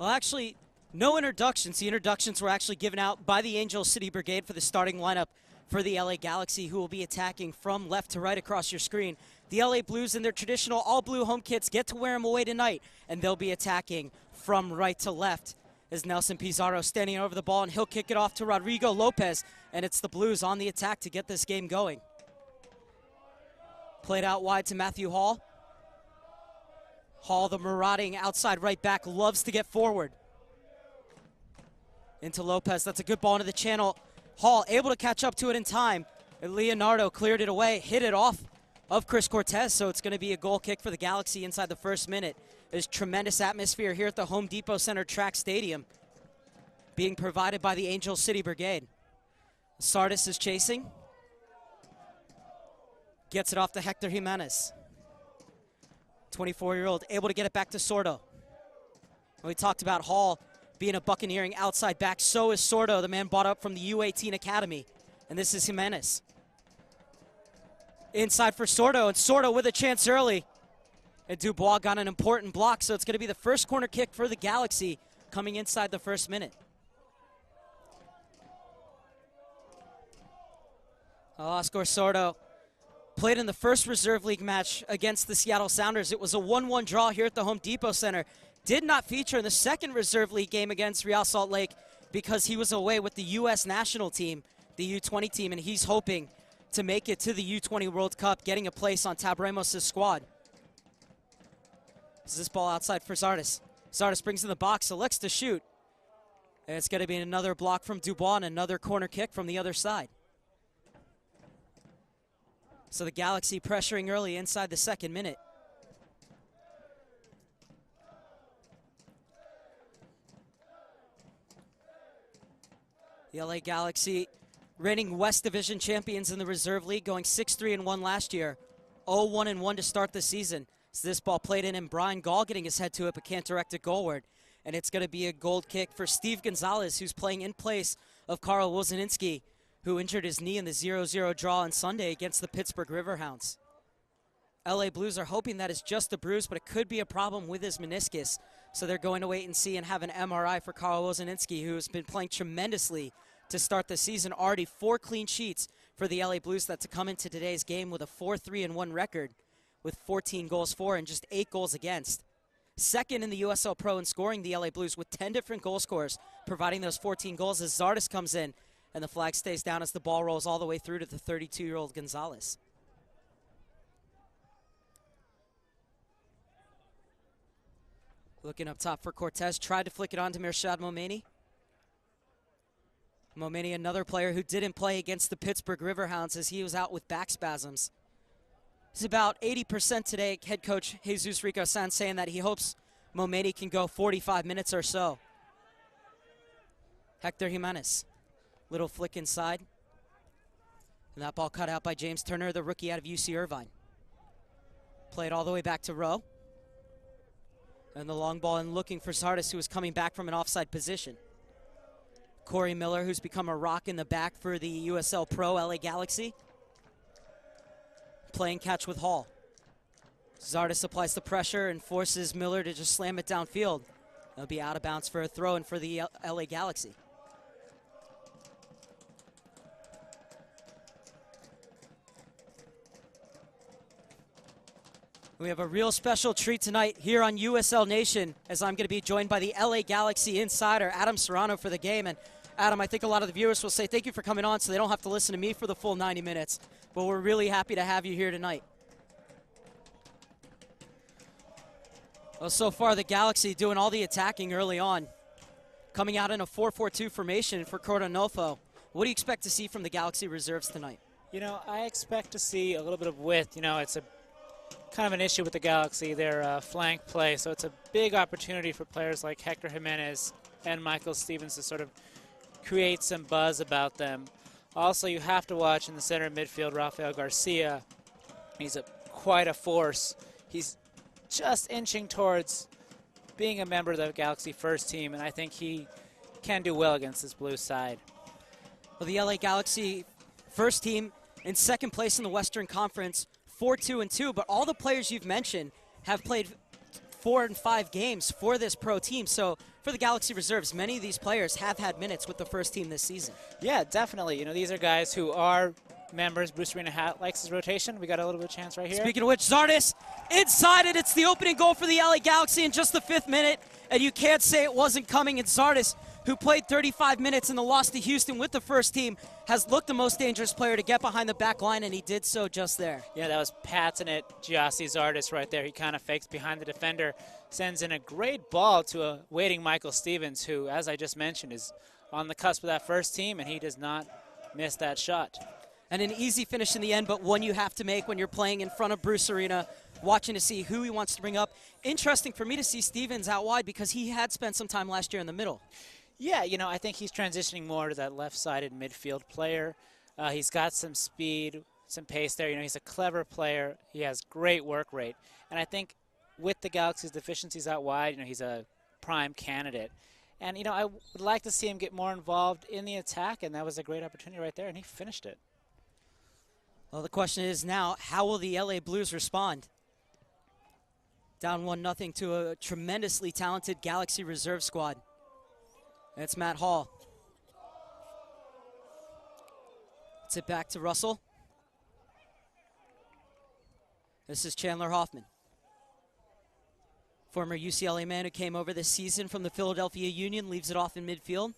Well, actually, no introductions. The introductions were actually given out by the Angel City Brigade for the starting lineup for the LA Galaxy, who will be attacking from left to right across your screen. The LA Blues in their traditional all-blue home kits get to wear them away tonight, and they'll be attacking from right to left. Is Nelson Pizarro standing over the ball, and he'll kick it off to Rodrigo Lopez, and it's the Blues on the attack to get this game going. Played out wide to Matthew Hall. Hall, the marauding outside right back, loves to get forward. Into Lopez, that's a good ball into the channel. Hall able to catch up to it in time. And Leonardo cleared it away, hit it off of Chris Cortez, so it's going to be a goal kick for the Galaxy inside the first minute. There's tremendous atmosphere here at the Home Depot Center Track Stadium, being provided by the Angel City Brigade. Zardes is chasing. Gets it off to Hector Jimenez. 24-year-old, able to get it back to Sordo. We talked about Hall being a buccaneering outside back. So is Sordo, the man brought up from the U18 Academy. And this is Jimenez. Inside for Sordo, and Sordo with a chance early. And Dubois got an important block, so it's going to be the first corner kick for the Galaxy coming inside the first minute. Oscar Sordo played in the first reserve league match against the Seattle Sounders. It was a 1-1 draw here at the Home Depot Center. Did not feature in the second reserve league game against Real Salt Lake because he was away with the U.S. national team, the U20 team, and he's hoping to make it to the U20 World Cup, getting a place on Tab Ramos' squad. This ball outside for Zardes. Zardes brings in the box, elects to shoot. And it's going to be another block from Dubois and another corner kick from the other side. So the Galaxy pressuring early inside the second minute. The LA Galaxy, reigning West Division champions in the Reserve League, going 6-3-1 last year, 0-1-1 to start the season. So this ball played in, and Brian Gall getting his head to it, but can't direct it goalward. And it's going to be a goal kick for Steve Gonzalez, who's playing in place of Karl Wozinski, who injured his knee in the 0-0 draw on Sunday against the Pittsburgh Riverhounds. LA Blues are hoping that is just a bruise, but it could be a problem with his meniscus. So they're going to wait and see and have an MRI for Karl Wozinski, who has been playing tremendously to start the season. Already 4 clean sheets for the LA Blues that to come into today's game with a 4-3-1 record with 14 goals for and just 8 goals against. Second in the USL Pro in scoring, the LA Blues with 10 different goal scorers, providing those 14 goals as Zardes comes in, and the flag stays down as the ball rolls all the way through to the 32-year-old Gonzalez. Looking up top for Cortez, tried to flick it on to Mirshad Momeni. Momeni, another player who didn't play against the Pittsburgh Riverhounds as he was out with back spasms. He's about 80% today. Head coach Jesus Rico Sanz saying that he hopes Momeni can go 45 minutes or so. Hector Jimenez, little flick inside. And that ball cut out by James Turner, the rookie out of UC Irvine. Played all the way back to Rowe. And the long ball and looking for Zardes, who was coming back from an offside position. Corey Miller, who's become a rock in the back for the USL Pro LA Galaxy. Playing catch with Hall. Zardes applies the pressure and forces Miller to just slam it downfield. It'll be out of bounds for a throw-in for the LA Galaxy. We have a real special treat tonight here on USL Nation, as I'm going to be joined by the LA Galaxy insider, Adam Serrano, for the game. And Adam, I think a lot of the viewers will say thank you for coming on so they don't have to listen to me for the full 90 minutes. But we're really happy to have you here tonight. Well, so far the Galaxy doing all the attacking early on, coming out in a 4-4-2 formation for Cordonofo. What do you expect to see from the Galaxy reserves tonight? You know, I expect to see a little bit of width. You know, it's a kind of an issue with the Galaxy, their flank play. So it's a big opportunity for players like Hector Jimenez and Michael Stevens to sort of create some buzz about them. Also, you have to watch in the center midfield, Rafael Garcia. He's quite a force. He's just inching towards being a member of the Galaxy first team, and I think he can do well against this blue side. Well, the LA Galaxy first team in second place in the Western Conference, 4-2-2, but all the players you've mentioned have played 4 and 5 games for this pro team. So for the Galaxy reserves, many of these players have had minutes with the first team this season. Yeah, definitely. You know, these are guys who are members. Bruce Arena likes his rotation. We got a little bit of chance right here. Speaking of which, Zardes inside it. It's the opening goal for the LA Galaxy in just the 5th minute, and you can't say it wasn't coming. It's Zardes, who played 35 minutes in the loss to Houston with the first team, has looked the most dangerous player to get behind the back line, and he did so just there. Yeah, that was patented Gyasi Zardes right there. He kind of fakes behind the defender, sends in a great ball to a waiting Michael Stephens, who, as I just mentioned, is on the cusp of that first team, and he does not miss that shot. And an easy finish in the end, but one you have to make when you're playing in front of Bruce Arena, watching to see who he wants to bring up. Interesting for me to see Stephens out wide because he had spent some time last year in the middle. Yeah, you know, I think he's transitioning more to that left-sided midfield player. He's got some speed, some pace there. You know, he's a clever player. He has great work rate. And I think with the Galaxy's deficiencies out wide, you know, he's a prime candidate. And, you know, I would like to see him get more involved in the attack, and that was a great opportunity right there, and he finished it. Well, the question is now, how will the LA Blues respond? Down 1-0 to a tremendously talented Galaxy reserve squad. That's Matt Hall. It's it back to Russell. This is Chandler Hoffman, former UCLA man who came over this season from the Philadelphia Union, leaves it off in midfield.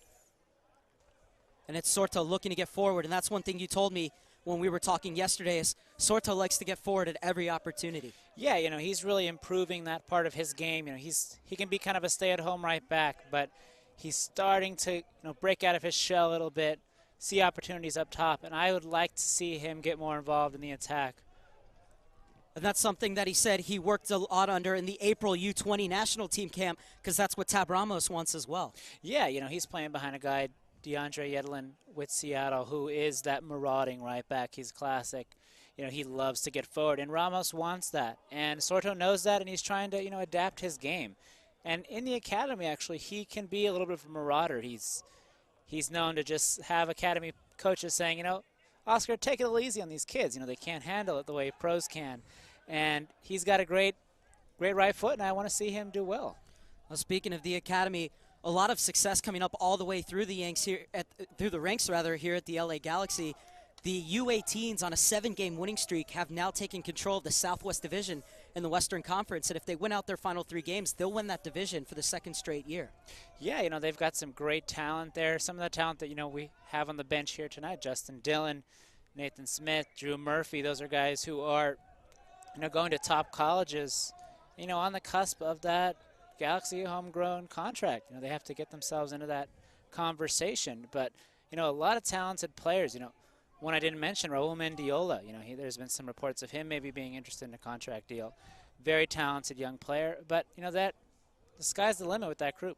And it's Sorta looking to get forward, and that's one thing you told me when we were talking yesterday is Sorta likes to get forward at every opportunity. Yeah, you know, he's really improving that part of his game. You know, he can be kind of a stay-at-home right back, but he's starting to, you know, break out of his shell a little bit, see opportunities up top, and I would like to see him get more involved in the attack. And that's something that he said he worked a lot under in the April U20 national team camp, because that's what Tab Ramos wants as well. Yeah, you know, he's playing behind a guy, DeAndre Yedlin with Seattle, who is that marauding right back. He's classic. You know, he loves to get forward, and Ramos wants that. And Sorto knows that, and he's trying to, you know, adapt his game. And in the academy, actually, he can be a little bit of a marauder. He's known to just have academy coaches saying, you know, Oscar, take it a little easy on these kids. You know, they can't handle it the way pros can. And he's got a great right foot, and I want to see him do well. Well, speaking of the academy, a lot of success coming up all the way through the ranks here at the LA Galaxy. The U18s on a 7-game winning streak have now taken control of the Southwest Division in the Western Conference, and if they win out their final 3 games, they'll win that division for the 2nd straight year. Yeah, you know, they've got some great talent there. Some of the talent that, you know, we have on the bench here tonight, Justin Dillon, Nathan Smith, Drew Murphy, those are guys who are, you know, going to top colleges, you know, on the cusp of that Galaxy homegrown contract. You know, they have to get themselves into that conversation. But, you know, a lot of talented players, you know, one I didn't mention, Raul Mendiola. You know, there's been some reports of him maybe being interested in a contract deal. Very talented young player. But, you know, the sky's the limit with that group.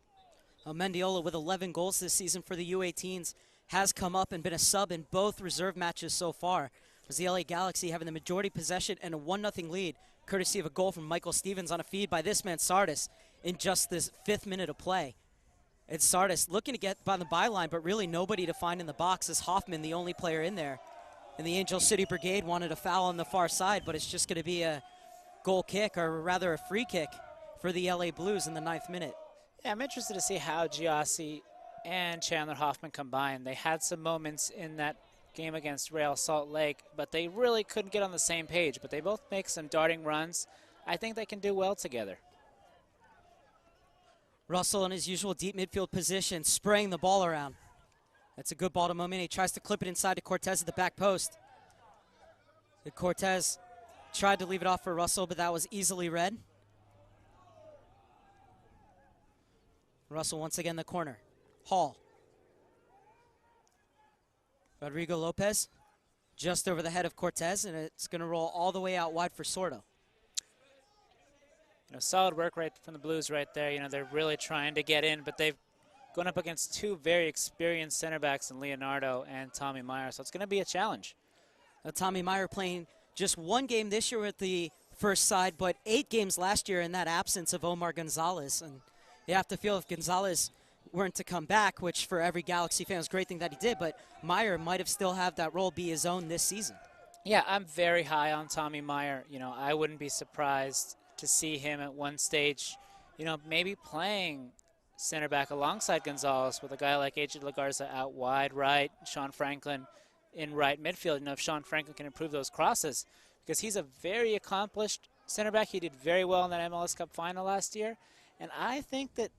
Mendiola, with 11 goals this season for the U18s, has come up and been a sub in both reserve matches so far. As the LA Galaxy having the majority possession and a 1-0 lead, courtesy of a goal from Michael Stephens on a feed by this man, Zardes, in just this 5th minute of play. It's Zardes looking to get by the byline, but really nobody to find in the box. Is Hoffman the only player in there? And the Angel City Brigade wanted a foul on the far side, but it's just going to be a goal kick, or rather a free kick, for the LA Blues in the 9th minute. Yeah, I'm interested to see how Gyasi and Chandler Hoffman combine. They had some moments in that game against Real Salt Lake, but they really couldn't get on the same page. But they both make some darting runs. I think they can do well together. Russell in his usual deep midfield position, spraying the ball around. That's a good ball to Momini. He tries to clip it inside to Cortez at the back post. Cortez tried to leave it off for Russell, but that was easily read. Russell once again in the corner. Hall. Rodrigo Lopez just over the head of Cortez, and it's going to roll all the way out wide for Sordo. You know, solid work right from the Blues right there. You know, they're really trying to get in, but they've gone up against 2 very experienced center backs in Leonardo and Tommy Meyer, so it's going to be a challenge. Tommy Meyer playing just 1 game this year with the first side, but 8 games last year in that absence of Omar Gonzalez. And you have to feel if Gonzalez weren't to come back, which for every Galaxy fan is a great thing that he did, but Meyer might have still have that role be his own this season. Yeah, I'm very high on Tommy Meyer. You know, I wouldn't be surprised to see him at one stage, you know, maybe playing center back alongside Gonzalez with a guy like AJ Lagarza out wide right, Sean Franklin in right midfield. You know, if Sean Franklin can improve those crosses, because he's a very accomplished center back. He did very well in that MLS Cup final last year, and I think that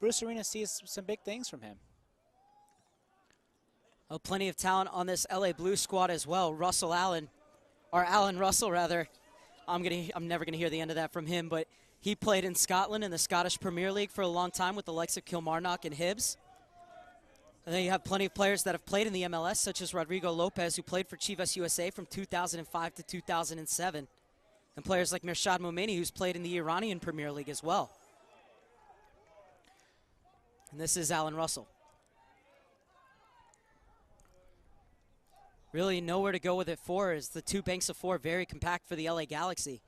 Bruce Arena sees some big things from him. Oh, plenty of talent on this LA Blues squad as well. Allan Russell rather. I'm never gonna hear the end of that from him, but he played in Scotland in the Scottish Premier League for a long time with the likes of Kilmarnock and Hibs. And then you have plenty of players that have played in the MLS, such as Rodrigo Lopez, who played for Chivas USA from 2005 to 2007. And players like Mirshad Moumeni, who's played in the Iranian Premier League as well. And this is Allan Russell. Really nowhere to go with it for is the two banks of four, very compact for the LA Galaxy.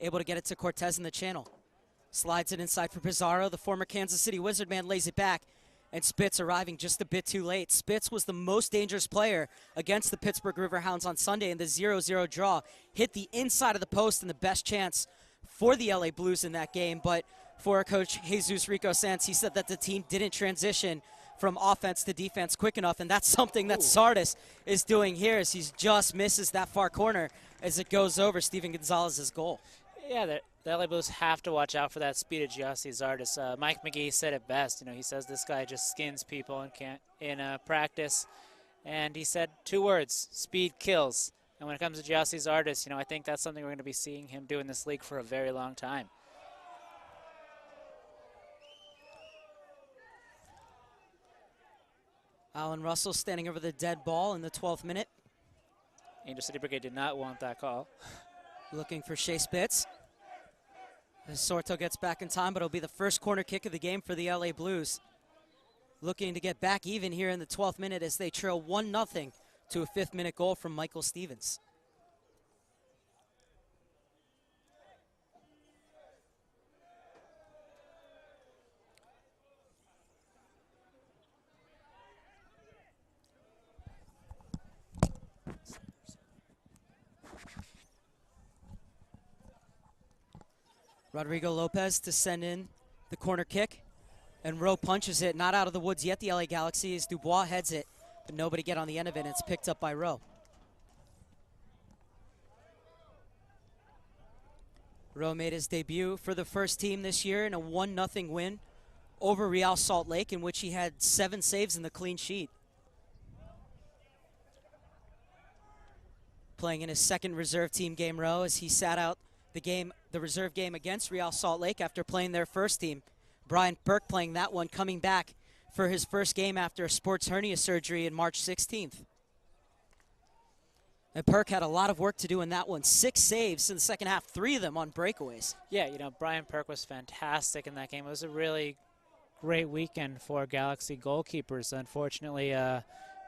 Able to get it to Cortez in the channel. Slides it inside for Pizarro. The former Kansas City Wizard man lays it back. And Spitz arriving just a bit too late. Spitz was the most dangerous player against the Pittsburgh Riverhounds on Sunday in the 0-0 draw. Hit the inside of the post and the best chance for the LA Blues in that game. But for coach Jesus Rico Sanz, he said that the team didn't transition from offense to defense quick enough, and that's something that Zardes is doing here as he just misses that far corner as it goes over Steven Gonzalez's goal. Yeah, the LA Blues have to watch out for that speed of Gyasi Zardes. Mike McGee said it best. You know, he says this guy just skins people in practice, and he said two words: speed kills. And when it comes to Gyasi Zardes, you know, I think that's something we're going to be seeing him do in this league for a very long time. Allan Russell standing over the dead ball in the 12th minute. Angel City Brigade did not want that call. Looking for Shay Spitz. As Sorto gets back in time, but it'll be the first corner kick of the game for the LA Blues. Looking to get back even here in the 12th minute as they trail 1-0 to a 5th-minute goal from Michael Stephens. Rodrigo Lopez to send in the corner kick. And Rowe punches it. Not out of the woods yet, the LA Galaxy, as Dubois heads it. But nobody get on the end of it, and it's picked up by Rowe. Rowe made his debut for the first team this year in a 1-0 win over Real Salt Lake, in which he had 7 saves in the clean sheet. Playing in his second reserve team game, Rowe, as he sat out the reserve game against Real Salt Lake after playing their first team. Brian Burke playing that one, coming back for his first game after a sports hernia surgery in March 16th. And Burke had a lot of work to do in that one. 6 saves in the second half, 3 of them on breakaways. Yeah, you know, Brian Burke was fantastic in that game. It was a really great weekend for Galaxy goalkeepers. Unfortunately,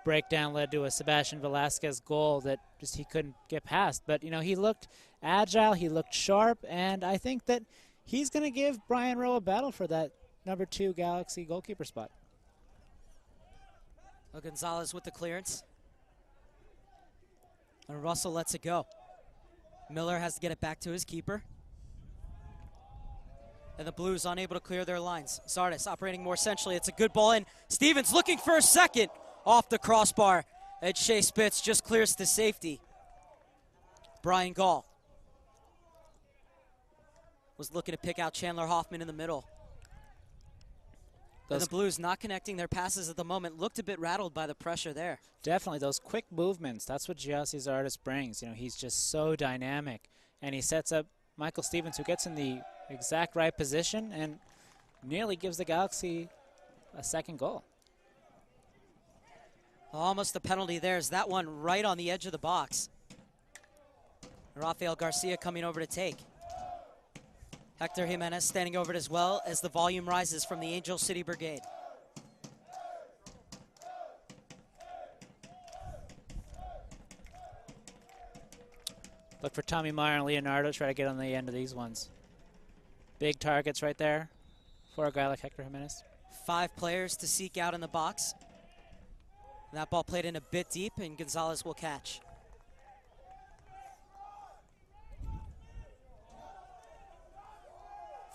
breakdown led to a Sebastian Velasquez goal that just he couldn't get past. But, you know, he looked agile, he looked sharp, and I think that he's going to give Brian Rowe a battle for that number 2 Galaxy goalkeeper spot. Well, Gonzalez with the clearance. And Russell lets it go. Miller has to get it back to his keeper. And the Blues unable to clear their lines. Zardes operating more centrally. It's a good ball in. Stephens looking for a second off the crossbar. And Shay Spitz just clears to safety. Brian Gall was looking to pick out Chandler Hoffman in the middle. And the Blues not connecting their passes at the moment. Looked a bit rattled by the pressure there. Definitely, those quick movements. That's what Gyasi Zardes brings. You know, he's just so dynamic. And he sets up Michael Stephens, who gets in the exact right position and nearly gives the Galaxy a second goal. Almost a penalty there. Is that one right on the edge of the box. Rafael Garcia coming over to take. Hector Jimenez standing over it as well as the volume rises from the Angel City Brigade. Look for Tommy Meyer and Leonardo, try to get on the end of these ones. Big targets right there for a guy like Hector Jimenez. 5 players to seek out in the box. And that ball played in a bit deep, and Gonzalez will catch.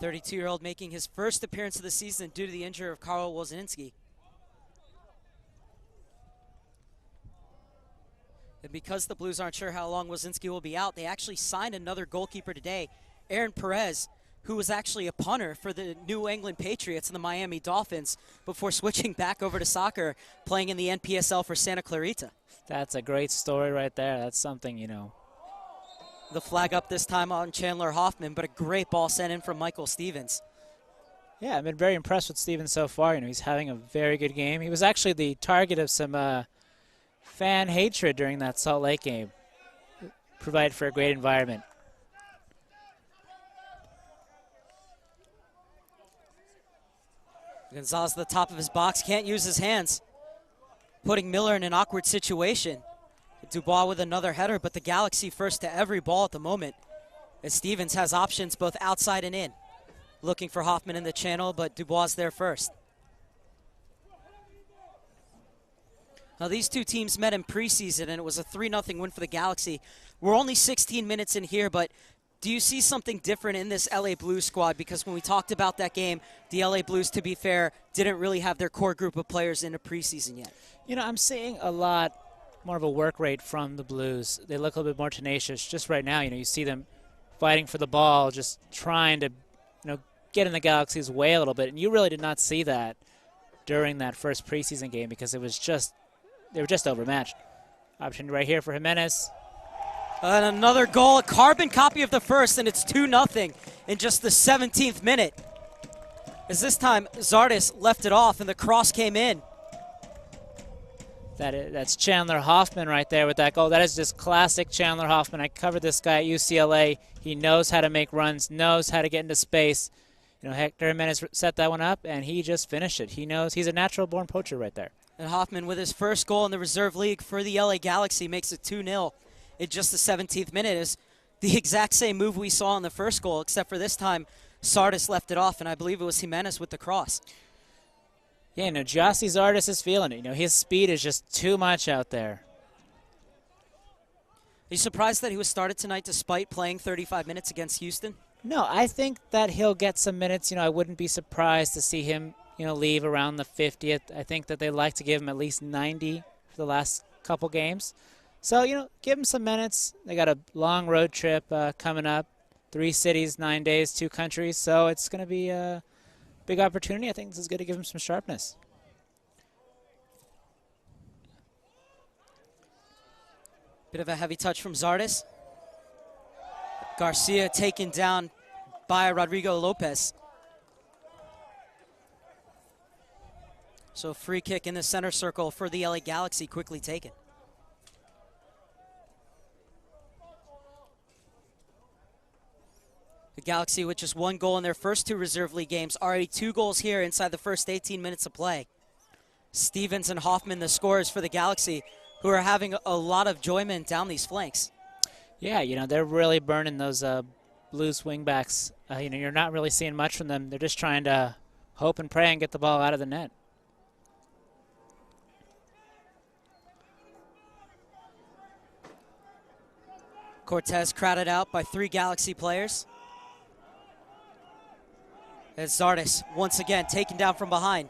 32-year-old making his first appearance of the season due to the injury of Karl Wozinski. And because the Blues aren't sure how long Wozinski will be out, they actually signed another goalkeeper today, Aaron Perez, who was actually a punter for the New England Patriots and the Miami Dolphins before switching back over to soccer, playing in the NPSL for Santa Clarita. That's a great story right there. That's something, you know. The flag up this time on Chandler Hoffman, but a great ball sent in from Michael Stephens. Yeah, I've been very impressed with Stephens so far. You know, he's having a very good game. He was actually the target of some fan hatred during that Salt Lake game. Provided for a great environment. Gonzalez at the top of his box, can't use his hands, putting Miller in an awkward situation. Dubois with another header, but the Galaxy first to every ball at the moment, as Stephens has options both outside and in. Looking for Hoffman in the channel, but Dubois there first. Now these two teams met in preseason, and it was a 3-0 win for the Galaxy. We're only 16 minutes in here, but do you see something different in this LA Blues squad? Because when we talked about that game, the LA Blues, to be fair, didn't really have their core group of players in a preseason yet. You know, I'm seeing a lot more of a work rate from the Blues. They look a little bit more tenacious. Just right now, you know, you see them fighting for the ball, just trying to, you know, get in the Galaxy's way a little bit. And you really did not see that during that first preseason game because it was just, they were just overmatched. Option right here for Jimenez. And another goal, a carbon copy of the first, and it's 2-0 in just the 17th minute. As this time, Zardes left it off, and the cross came in. That's Chandler Hoffman right there with that goal. That is just classic Chandler Hoffman. I covered this guy at UCLA. He knows how to make runs, knows how to get into space. You know, Hector Jimenez set that one up, and he just finished it. He knows he's a natural-born poacher right there. And Hoffman, with his first goal in the reserve league for the LA Galaxy, makes it 2-0 in just the 17th minute. Is the exact same move we saw in the first goal, except for this time, Zardes left it off, and I believe it was Jimenez with the cross. Yeah, no, Gyasi Zardes is feeling it. You know, his speed is just too much out there. Are you surprised that he was started tonight despite playing 35 minutes against Houston? No, I think that he'll get some minutes. You know, I wouldn't be surprised to see him, you know, leave around the 50th. I think that they like to give him at least 90 for the last couple games. So, you know, give him some minutes. They got a long road trip coming up. 3 cities, 9 days, 2 countries. So it's going to be a big opportunity. I think this is going to give him some sharpness. Bit of a heavy touch from Zardes. Garcia taken down by Rodrigo Lopez. So free kick in the center circle for the LA Galaxy, quickly taken. The Galaxy with just 1 goal in their first 2 reserve league games. Already 2 goals here inside the first 18 minutes of play. Stephens and Hoffman, the scorers for the Galaxy, who are having a lot of enjoyment down these flanks. Yeah, you know, they're really burning those Blues wingbacks. You know, you're not really seeing much from them. They're just trying to hope and pray and get the ball out of the net. Cortez crowded out by 3 Galaxy players. As Zardes once again taken down from behind.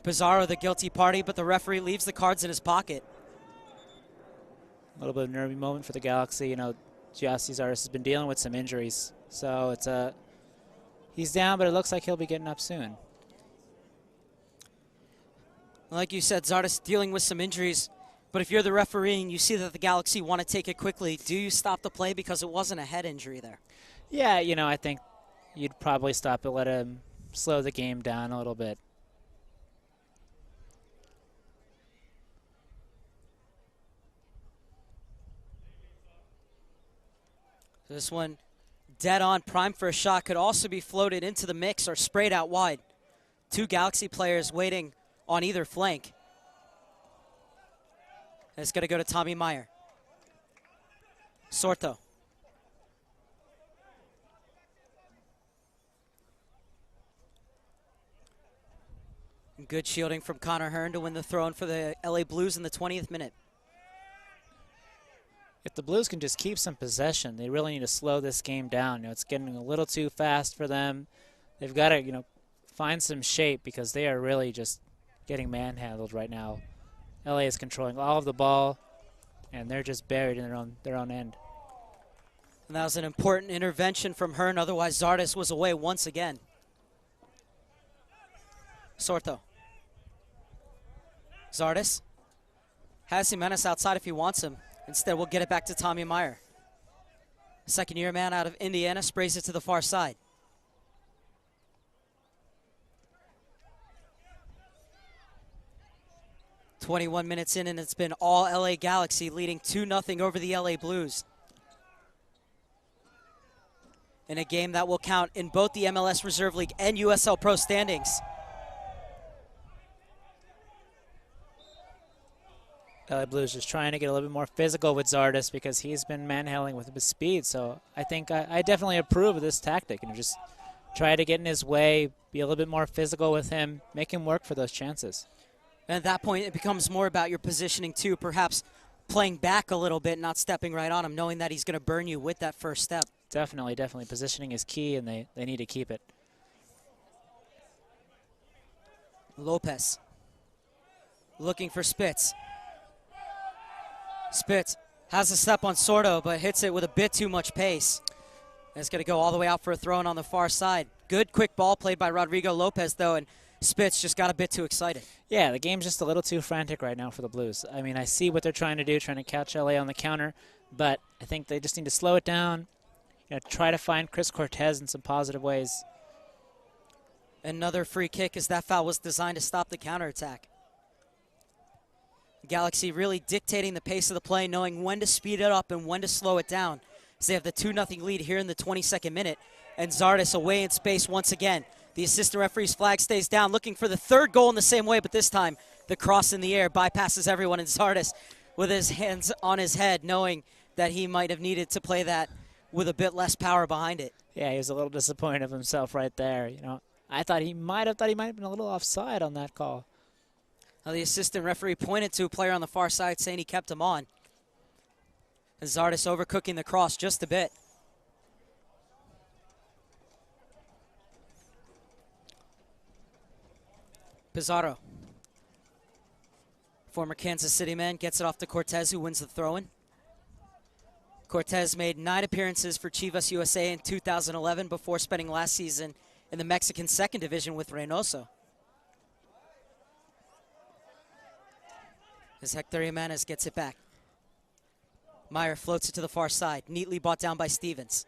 Pizarro the guilty party, but the referee leaves the cards in his pocket. A little bit of a nervy moment for the Galaxy. You know, Gyasi Zardes has been dealing with some injuries. So it's he's down, but it looks like he'll be getting up soon. Like you said, Zardes dealing with some injuries. But if you're the referee and you see that the Galaxy want to take it quickly, do you stop the play because it wasn't a head injury there? Yeah, you know, I think you'd probably stop it, let him slow the game down a little bit. This one dead on, prime for a shot, could also be floated into the mix or sprayed out wide. 2 Galaxy players waiting on either flank. And it's going to go to Tommy Meyer. Sorto. Good shielding from Connor Hearn to win the throw-in for the LA Blues in the 20th minute. If the Blues can just keep some possession, they really need to slow this game down. It's getting a little too fast for them. They've got to, find some shape because they are really just getting manhandled right now. LA is controlling all of the ball, and they're just buried in their own end. And that was an important intervention from Hearn. Otherwise, Zardes was away once again. Sorto. Zardes has Jimenez outside if he wants him. Instead, we'll get it back to Tommy Meyer. Second-year man out of Indiana sprays it to the far side. "21 minutes in, and it's been all LA Galaxy leading 2-0 over the LA Blues. In a game that will count in both the MLS Reserve League and USL Pro standings. LA Blues just trying to get a little bit more physical with Zardes because he's been manhandling with his speed. So I think I definitely approve of this tactic. Just try to get in his way, be a little bit more physical with him, make him work for those chances. And at that point, it becomes more about your positioning too, perhaps playing back a little bit, not stepping right on him, knowing that he's going to burn you with that first step. Definitely. Positioning is key, and they need to keep it. Lopez looking for Spitz. Spitz has a step on Sorto, but hits it with a bit too much pace. And it's going to go all the way out for a throw-in on the far side. Good quick ball played by Rodrigo Lopez, though, and Spitz just got a bit too excited. Yeah, the game's just a little too frantic right now for the Blues. I mean, I see what they're trying to do, trying to catch LA on the counter, but I think they just need to slow it down, try to find Chris Cortez in some positive ways. Another free kick, as that foul was designed to stop the counterattack. Galaxy really dictating the pace of the play, knowing when to speed it up and when to slow it down. As they have the 2-0 lead here in the 22nd minute. And Zardes away in space once again. The assistant referee's flag stays down, looking for the third goal in the same way, but this time the cross in the air bypasses everyone, and Zardes with his hands on his head, knowing that he might have needed to play that with a bit less power behind it. Yeah, he was a little disappointed of himself right there. I thought he might have been a little offside on that call. Now the assistant referee pointed to a player on the far side, saying he kept him on. And Zardes overcooking the cross just a bit. Pizarro, former Kansas City man, gets it off to Cortez, who wins the throw-in. Cortez made 9 appearances for Chivas USA in 2011 before spending last season in the Mexican second division with Reynoso. As Hector Jimenez gets it back. Meyer floats it to the far side, neatly brought down by Stephens.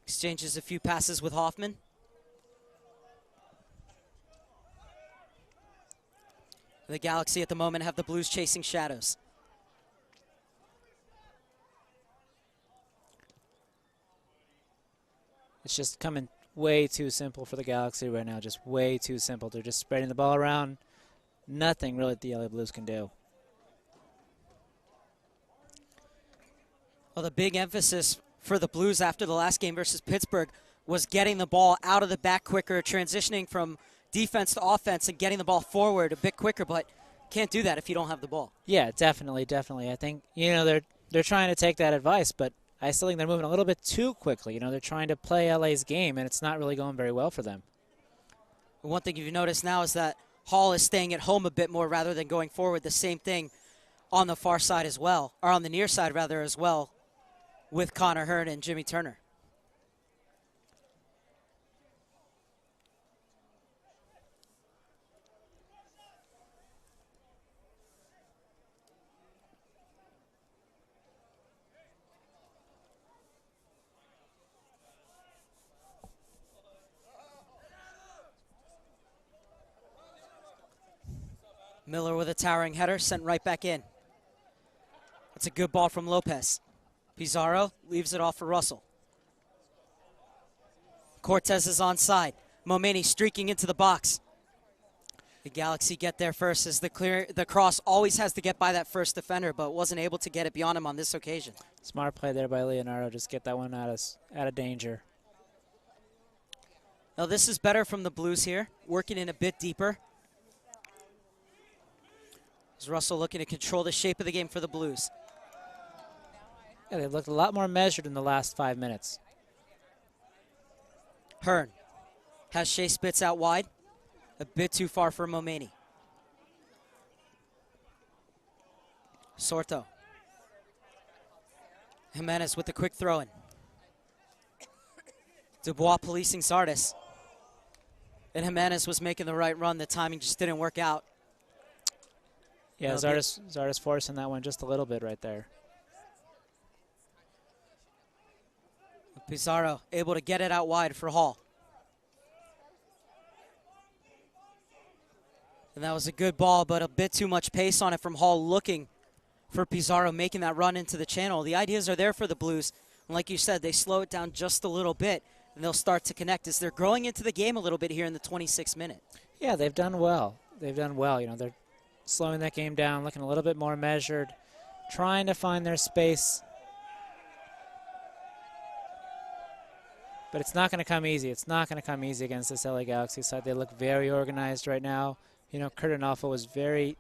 Exchanges a few passes with Hoffman. The Galaxy at the moment have the Blues chasing shadows. It's just coming way too simple for the Galaxy right now, just way too simple. They're just spreading the ball around. Nothing really the LA Blues can do. Well, the big emphasis for the Blues after the last game versus Pittsburgh was getting the ball out of the back quicker, transitioning from defense to offense and getting the ball forward a bit quicker, but can't do that if you don't have the ball. Yeah, definitely. I think, they're trying to take that advice, but I still think they're moving a little bit too quickly. They're trying to play LA's game, and it's not really going very well for them. One thing you've noticed now is that Hall is staying at home a bit more rather than going forward. The same thing on the far side as well, or on the near side rather as well, with Connor Hearn and Jimmy Turner. Miller with a towering header, sent right back in. That's a good ball from Lopez. Pizarro leaves it off for Russell. Cortez is onside. Momeni streaking into the box. The Galaxy get there first as the cross always has to get by that first defender, but wasn't able to get it beyond him on this occasion. Smart play there by Leonardo. Just get that one out of danger. Now this is better from the Blues here, working in a bit deeper. As Russell looking to control the shape of the game for the Blues. Yeah, they've looked a lot more measured in the last 5 minutes. Hearn has Shay Spitz out wide. A bit too far for Momeni. Sorto. Jimenez with the quick throw-in. Dubois policing Zardes. And Jimenez was making the right run. The timing just didn't work out. Yeah, Zardes forcing that one just a little bit right there. Pizarro able to get it out wide for Hall. And that was a good ball, but a bit too much pace on it from Hall, looking for Pizarro, making that run into the channel. The ideas are there for the Blues. And like you said, they slow it down just a little bit, and they'll start to connect as they're growing into the game a little bit here in the 26th minute. Yeah, they've done well. They've done well. You know, they're slowing that game down, looking a little bit more measured, trying to find their space. But it's not going to come easy. It's not going to come easy against this LA Galaxy side. They look very organized right now. You know, Kurt Anolfo was very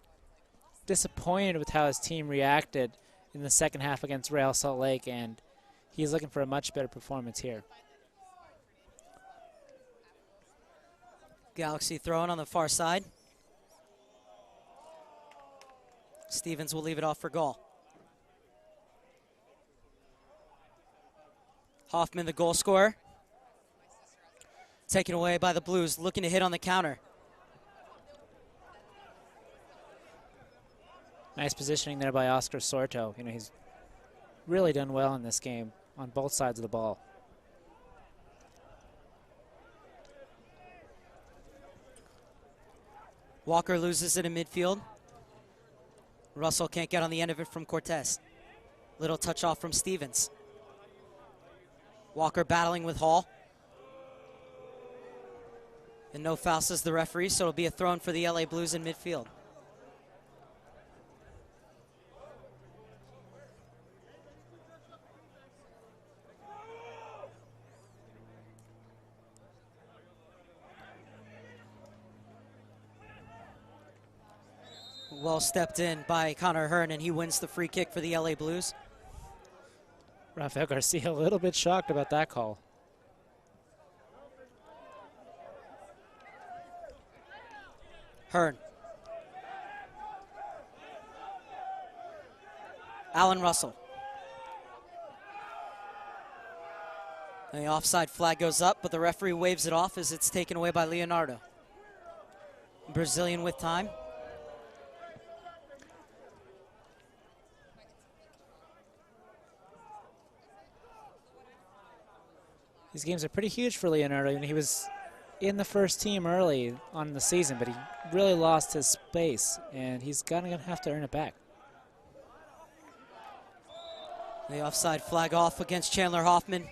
disappointed with how his team reacted in the second half against Real Salt Lake, and he's looking for a much better performance here. Galaxy throwing on the far side. Stephens will leave it off for Gall. Hoffman, the goal scorer. Taken away by the Blues, looking to hit on the counter. Nice positioning there by Oscar Sorto. You know, he's really done well in this game on both sides of the ball. Walker loses it in midfield. Russell can't get on the end of it from Cortez. Little touch off from Stephens. Walker battling with Hall. And no foul, says the referee, so it'll be a throw-in for the LA Blues in midfield. Well stepped in by Connor Hearn, and he wins the free kick for the LA Blues. Rafael Garcia a little bit shocked about that call. Hearn. Allan Russell. And the offside flag goes up, but the referee waves it off as it's taken away by Leonardo. Brazilian with time. These games are pretty huge for Leonardo. I mean, he was in the first team early on the season, but he really lost his space, and he's going to have to earn it back. The offside flag off against Chandler Hoffman.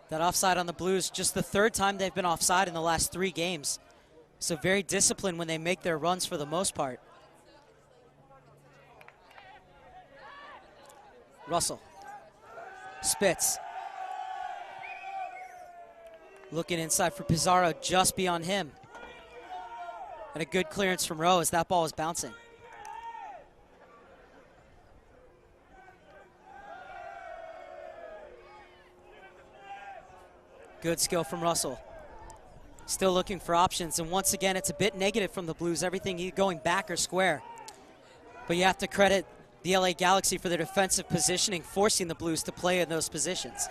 That offside on the Blues, just the third time they've been offside in the last 3 games. So very disciplined when they make their runs for the most part. Russell. Spitz. Looking inside for Pizarro, just beyond him. And a good clearance from Rowe as that ball is bouncing. Good skill from Russell. Still looking for options, and once again, it's a bit negative from the Blues. Everything going back or square. But you have to credit the LA Galaxy for their defensive positioning, forcing the Blues to play in those positions.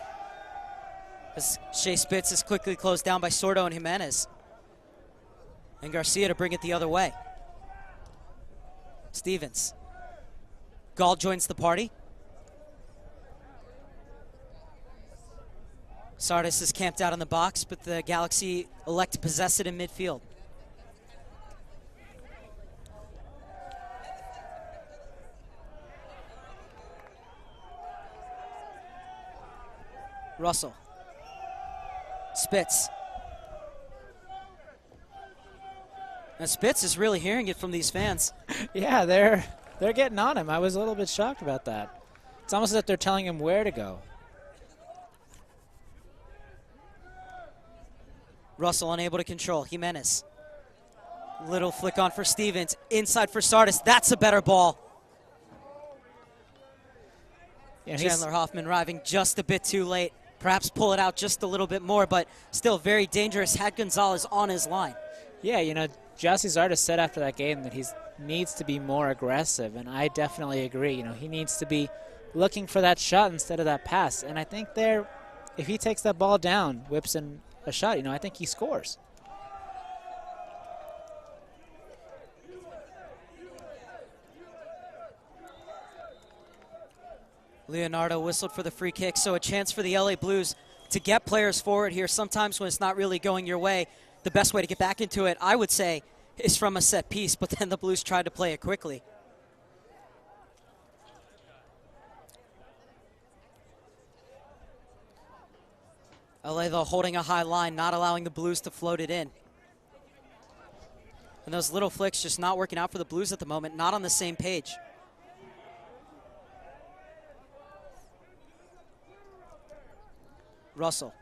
As Shay Spitz is quickly closed down by Sordo and Jimenez. And Garcia to bring it the other way. Stephens. Gall joins the party. Zardes is camped out in the box, but the Galaxy elect to possess it in midfield. Russell. Spitz. And Spitz is really hearing it from these fans. Yeah, they're getting on him. I was a little bit shocked about that. It's almost as if they're telling him where to go. Russell unable to control. Jimenez. Little flick on for Stephens. Inside for Zardes. That's a better ball. Yeah, Chandler Hoffman arriving just a bit too late. Perhaps pull it out just a little bit more, but still very dangerous. Had Gonzalez on his line. Yeah, you know, Gyasi Zardes said after that game that he needs to be more aggressive, and I definitely agree. You know, he needs to be looking for that shot instead of that pass. And I think there, if he takes that ball down, whips in a shot, you know, I think he scores. Leonardo whistled for the free kick, so a chance for the LA Blues to get players forward here. Sometimes when it's not really going your way, the best way to get back into it, I would say, is from a set piece, but then the Blues tried to play it quickly. LA, though, holding a high line, not allowing the Blues to float it in. And those little flicks just not working out for the Blues at the moment, not on the same page. Russell.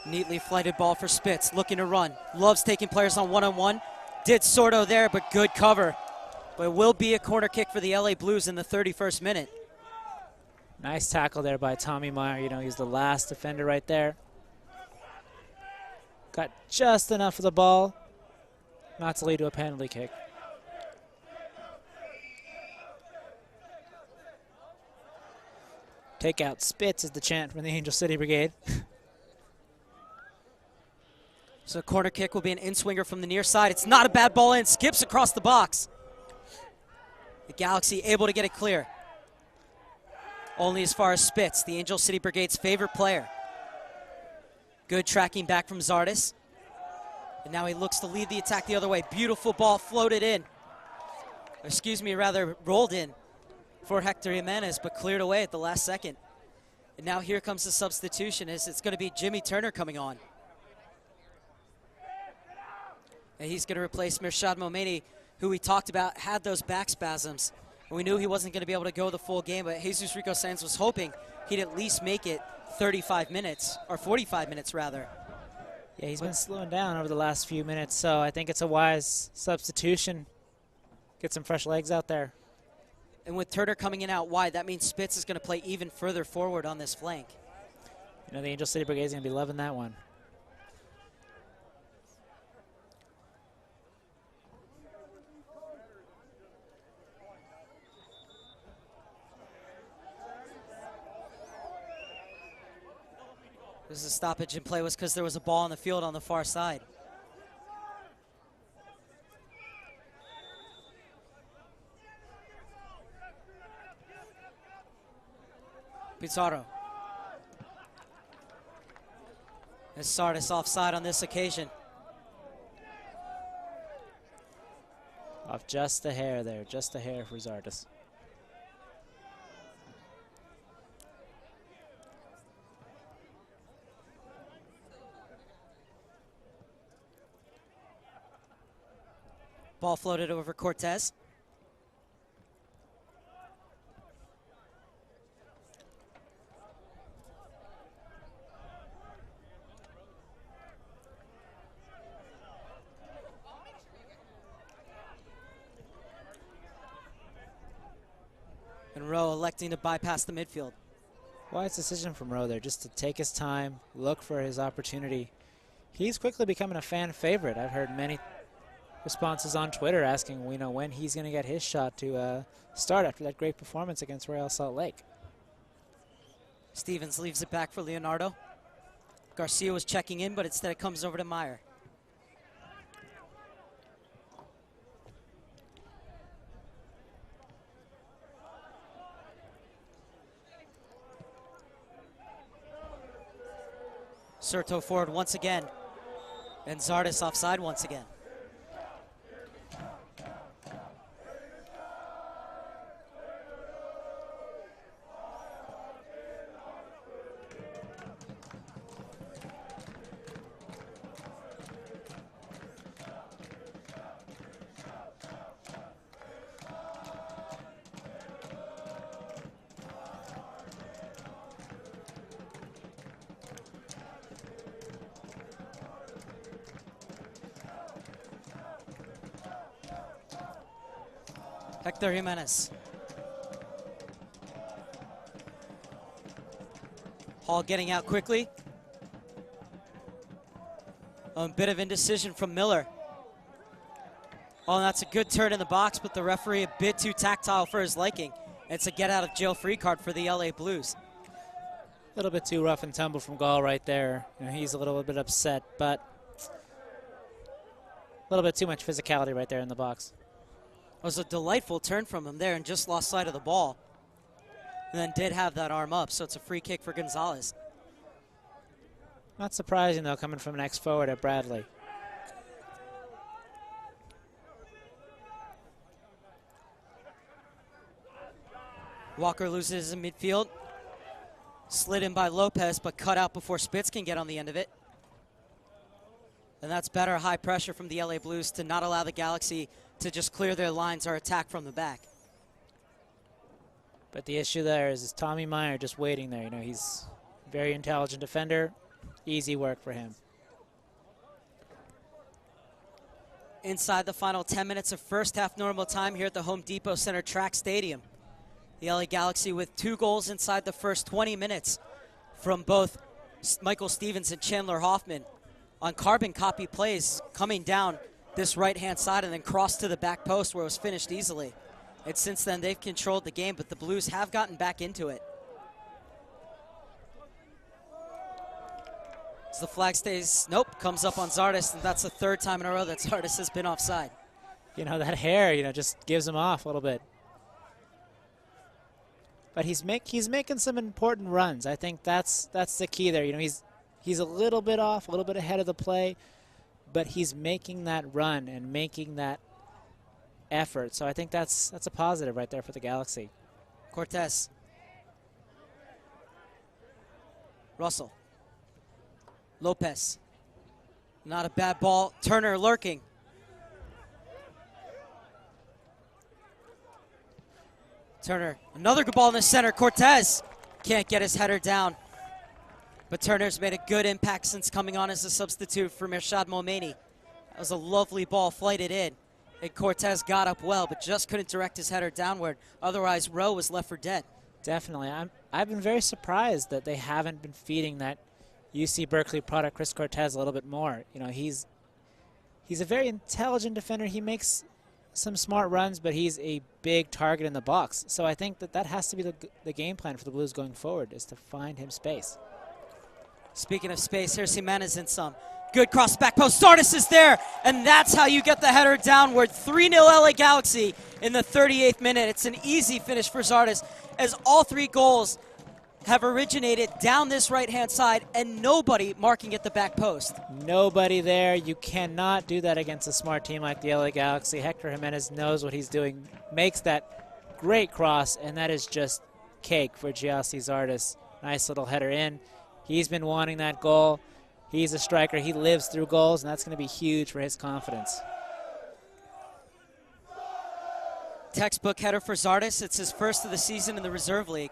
Neatly flighted ball for Spitz, looking to run. Loves taking players on one-on-one. Did Sordo there, but good cover. But it will be a corner kick for the LA Blues in the 31st minute. Nice tackle there by Tommy Meyer. You know, he's the last defender right there. Got just enough of the ball not to lead to a penalty kick. Take out Spitz is the chant from the Angel City Brigade. So corner kick will be an in-swinger from the near side. It's not a bad ball in. Skips across the box. The Galaxy able to get it clear. Only as far as Spitz, the Angel City Brigade's favorite player. Good tracking back from Zardes. And now he looks to lead the attack the other way. Beautiful ball floated in. Excuse me, rather rolled in for Hector Jimenez, but cleared away at the last second. And now here comes the substitution. It's going to be Jimmy Turner coming on. And he's going to replace Mirshad Momeni, who we talked about had those back spasms. And we knew he wasn't going to be able to go the full game, but Jesus Rico Sanz was hoping he'd at least make it 35 minutes, or 45 minutes rather. Yeah, he's been slowing down over the last few minutes, so I think it's a wise substitution. Get some fresh legs out there. And with Turner coming in out wide, that means Spitz is going to play even further forward on this flank. You know, the Angel City Brigade is going to be loving that one. This is a stoppage in play was because there was a ball on the field on the far side. Pizarro. And Zardes offside on this occasion. Off just a hair there, just a hair for Zardes. Ball floated over Cortez. And Rowe electing to bypass the midfield. Wise decision from Rowe there, just to take his time, look for his opportunity. He's quickly becoming a fan favorite. I've heard many responses on Twitter asking, you know, when he's going to get his shot to start after that great performance against Royal Salt Lake. Stephens leaves it back for Leonardo. Garcia was checking in, but instead it comes over to Meyer. Serto forward once again. And Zardes offside once again. Hector Jimenez. Hall getting out quickly. A bit of indecision from Miller. Oh, and that's a good turn in the box, but the referee a bit too tactile for his liking. It's a get-out-of-jail-free card for the LA Blues. A little bit too rough and tumble from Gall right there. You know, he's a little bit upset, but a little bit too much physicality right there in the box. It was a delightful turn from him there and just lost sight of the ball. And then did have that arm up, so it's a free kick for Gonzalez. Not surprising, though, coming from an ex-forward at Bradley. Walker loses in midfield. Slid in by Lopez, but cut out before Spitz can get on the end of it. And that's better high pressure from the LA Blues to not allow the Galaxy to just clear their lines or attack from the back. But the issue there is Tommy Meyer just waiting there. You know, he's a very intelligent defender. Easy work for him. Inside the final 10 minutes of first half normal time here at the Home Depot Center Track Stadium. The LA Galaxy with 2 goals inside the first 20 minutes from both Michael Stephens and Chandler Hoffman on carbon copy plays coming down this right-hand side and then crossed to the back post where it was finished easily. And since then, they've controlled the game, but the Blues have gotten back into it. As the flag stays, nope, comes up on Zardes, and that's the 3rd time in a row that Zardes has been offside. You know, that hair, you know, just gives him off a little bit. But he's making some important runs. I think that's the key there. You know, he's a little bit off, a little bit ahead of the play, but he's making that run and making that effort. So I think that's a positive right there for the Galaxy. Cortez. Russell. Lopez. Not a bad ball. Turner lurking. Turner, another good ball in the center. Cortez can't get his header down. But Turner's made a good impact since coming on as a substitute for Mirshad Momeni. That was a lovely ball flighted in. And Cortez got up well, but just couldn't direct his header downward. Otherwise, Rowe was left for dead. Definitely. I've been very surprised that they haven't been feeding that UC Berkeley product, Chris Cortez, a little bit more. You know, he's a very intelligent defender. He makes some smart runs, but he's a big target in the box. So I think that has to be the game plan for the Blues going forward, is to find him space. Speaking of space, here's Jimenez in some. Good cross back post. Zardes is there, and that's how you get the header downward. 3-0 LA Galaxy in the 38th minute. It's an easy finish for Zardes, as all 3 goals have originated down this right-hand side and nobody marking at the back post. Nobody there. You cannot do that against a smart team like the LA Galaxy. Hector Jimenez knows what he's doing, makes that great cross, and that is just cake for Gyasi Zardes. Nice little header in. He's been wanting that goal. He's a striker. He lives through goals, and that's going to be huge for his confidence. Textbook header for Zardes. It's his first of the season in the reserve league.